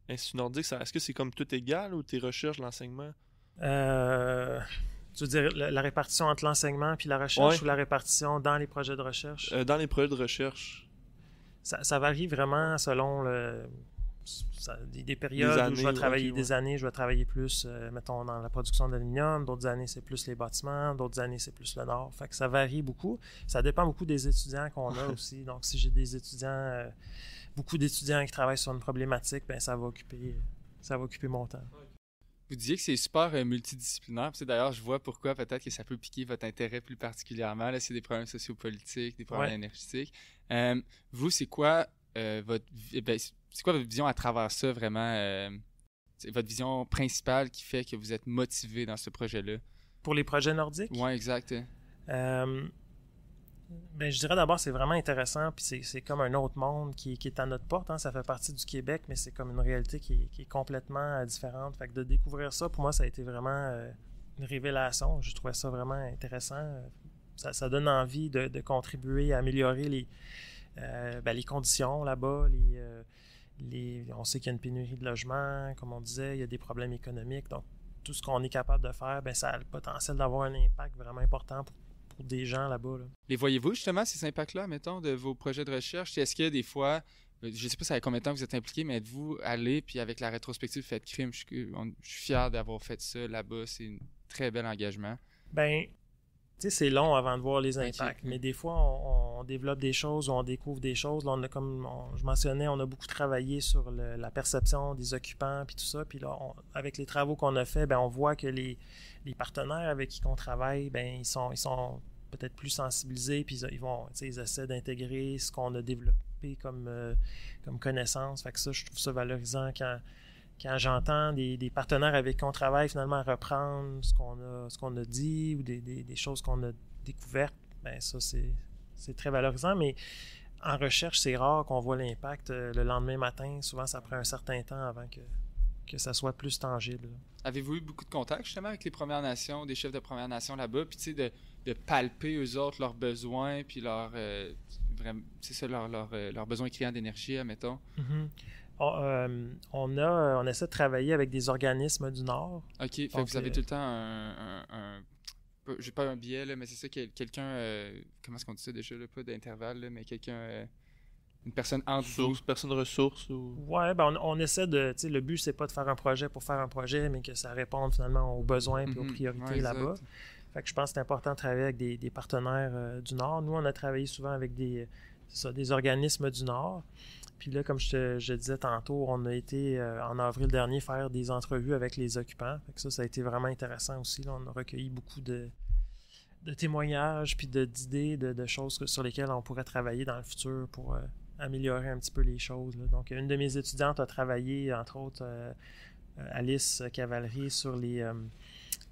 Institut nordique. Est-ce que c'est comme tout égal ou tes recherches, l'enseignement? Tu veux dire la répartition entre l'enseignement et la recherche ou la répartition dans les projets de recherche? Dans les projets de recherche. Ça varie vraiment selon des périodes où je vais travailler des années, je vais travailler plus, mettons, dans la production d'aluminium. D'autres années, c'est plus les bâtiments. D'autres années, c'est plus le Nord. Fait que ça varie beaucoup. Ça dépend beaucoup des étudiants qu'on a aussi. Donc, si j'ai des étudiants, beaucoup d'étudiants qui travaillent sur une problématique, ben ça va occuper mon temps. Vous disiez que c'est super multidisciplinaire. Puis d'ailleurs, je vois pourquoi peut-être que ça peut piquer votre intérêt plus particulièrement. Là, c'est des problèmes sociopolitiques, des problèmes énergétiques. Vous, c'est quoi c'est quoi votre vision à travers ça vraiment? C'est votre vision principale qui fait que vous êtes motivé dans ce projet-là? Pour les projets nordiques? Oui, exact. Je dirais d'abord c'est vraiment intéressant, puis c'est comme un autre monde qui est à notre porte. Hein. Ça fait partie du Québec, mais c'est comme une réalité qui est complètement différente. Fait que de découvrir ça, pour moi, ça a été vraiment une révélation. Je trouvais ça vraiment intéressant. Ça donne envie de contribuer à améliorer les conditions là-bas. On sait qu'il y a une pénurie de logements, comme on disait, il y a des problèmes économiques. Donc, tout ce qu'on est capable de faire, ça a le potentiel d'avoir un impact vraiment important pour des gens là-bas. Là. Les voyez-vous justement, ces impacts-là, mettons, de vos projets de recherche? Est-ce que des fois, je ne sais pas ça fait combien de temps que vous êtes impliqués, mais êtes-vous allé, puis avec la rétrospective Faites crime, je suis fier d'avoir fait ça là-bas, c'est un très bel engagement. C'est long avant de voir les impacts, mais des fois, on développe des choses, on découvre des choses. Là, je mentionnais, on a beaucoup travaillé sur la perception des occupants, puis tout ça. Puis là, avec les travaux qu'on a faits, on voit que les partenaires avec qui on travaille, ils sont peut-être plus sensibilisés, puis ils essaient d'intégrer ce qu'on a développé comme connaissance. Fait que ça, je trouve ça valorisant quand j'entends des partenaires avec qui on travaille finalement reprendre ce qu'on a dit ou des choses qu'on a découvertes, ça c'est très valorisant, mais en recherche, c'est rare qu'on voit l'impact le lendemain matin. Souvent, ça prend un certain temps avant que ça soit plus tangible. Avez-vous eu beaucoup de contacts justement avec les Premières Nations, des chefs de Premières Nations là-bas, puis tu sais, de palper eux autres leurs besoins, puis leurs besoins criants d'énergie, admettons? Mm-hmm. On essaie de travailler avec des organismes du Nord. OK, fait que vous avez tout le temps j'ai pas un biais, là, mais c'est ça, quelqu'un... comment est-ce qu'on dit ça déjà, là, pas d'intervalle, là, mais quelqu'un... une personne entre vous. Personne ressource ou... Ouais, on essaie de... Le but, c'est pas de faire un projet pour faire un projet, mais que ça réponde finalement aux besoins et aux priorités là-bas. Fait que je pense que c'est important de travailler avec des partenaires du Nord. Nous, on a travaillé souvent avec des organismes du Nord. Puis là, comme je disais tantôt, on a été en avril dernier faire des entrevues avec les occupants. Fait que ça a été vraiment intéressant aussi. Là, on a recueilli beaucoup de témoignages puis d'idées, de choses sur lesquelles on pourrait travailler dans le futur pour améliorer un petit peu les choses. Là. Donc, une de mes étudiantes a travaillé, entre autres, Alice Cavalerie, sur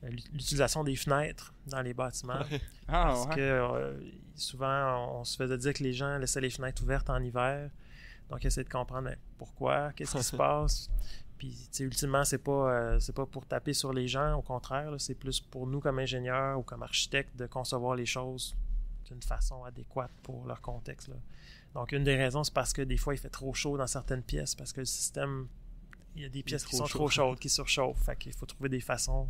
l'utilisation des fenêtres dans les bâtiments. Parce que souvent, on se faisait dire que les gens laissaient les fenêtres ouvertes en hiver. Donc, essayer de comprendre pourquoi, qu'est-ce qui se passe. Puis, ultimement, c'est pas pour taper sur les gens. Au contraire, là, c'est plus pour nous comme ingénieurs ou comme architectes de concevoir les choses d'une façon adéquate pour leur contexte. Là. Donc, une des raisons, c'est parce que des fois, il fait trop chaud dans certaines pièces parce que le système, il y a des pièces qui sont trop chaudes, qui surchauffent. Fait qu'il faut trouver des façons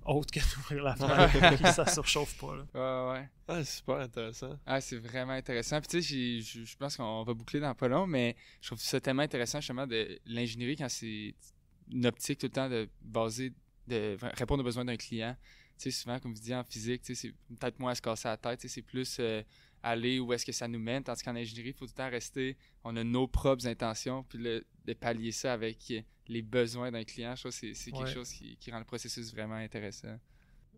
autres que d'ouvrir la fenêtre puis ça surchauffe pas. Là. Ouais. Ah, c'est super intéressant. Ah, c'est vraiment intéressant. Puis tu sais, je pense qu'on va boucler dans pas long, mais je trouve ça tellement intéressant justement de l'ingénierie quand c'est une optique tout le temps de répondre aux besoins d'un client. Tu tu sais, souvent, comme je dis, en physique, tu sais, c'est peut-être moins à se casser la tête, tu sais, c'est plus aller où est-ce que ça nous mène, tandis qu'en ingénierie, il faut tout le temps rester, on a nos propres intentions, puis de pallier ça avec les besoins d'un client. Je trouve que c'est quelque chose qui rend le processus vraiment intéressant.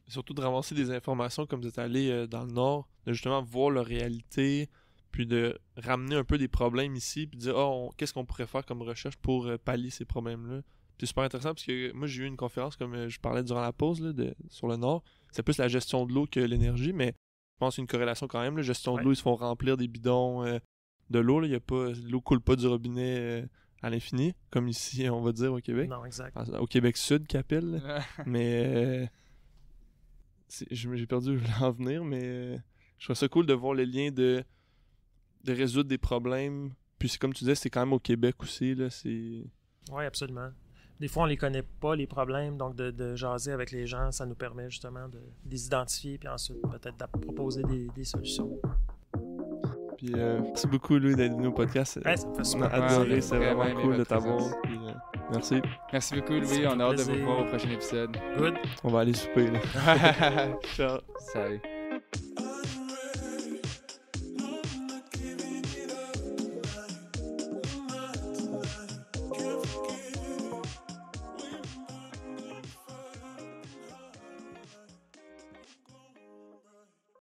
Surtout de ramasser des informations comme vous êtes allé dans le Nord, de justement voir leur réalité, puis de ramener un peu des problèmes ici, puis de dire qu'est-ce qu'on pourrait faire comme recherche pour pallier ces problèmes-là. C'est super intéressant parce que moi j'ai eu une conférence comme je parlais durant la pause là, sur le Nord. C'est plus la gestion de l'eau que l'énergie, mais je pense qu'il y a une corrélation quand même. La gestion de l'eau, ils se font remplir des bidons de l'eau. Là. L'eau coule pas du robinet à l'infini, comme ici on va dire au Québec. Non, exact. Au Québec Sud, qu'appelle. Mais j'ai perdu où je voulais en venir, mais je trouve ça cool de voir le lien de résoudre des problèmes. Puis c'est comme tu disais, c'est quand même au Québec aussi. Là, oui, absolument. Des fois, on les connaît pas, les problèmes, donc de jaser avec les gens, ça nous permet justement de les identifier, puis ensuite peut-être de proposer des solutions. Puis merci beaucoup, Louis, d'être venu au podcast. Ouais, ça me fait super adoré, c'est vraiment cool de t'avoir. Puis, merci. Merci beaucoup, Louis. On a hâte de vous voir au prochain épisode. Good. On va aller souper. Là. Ciao. Salut.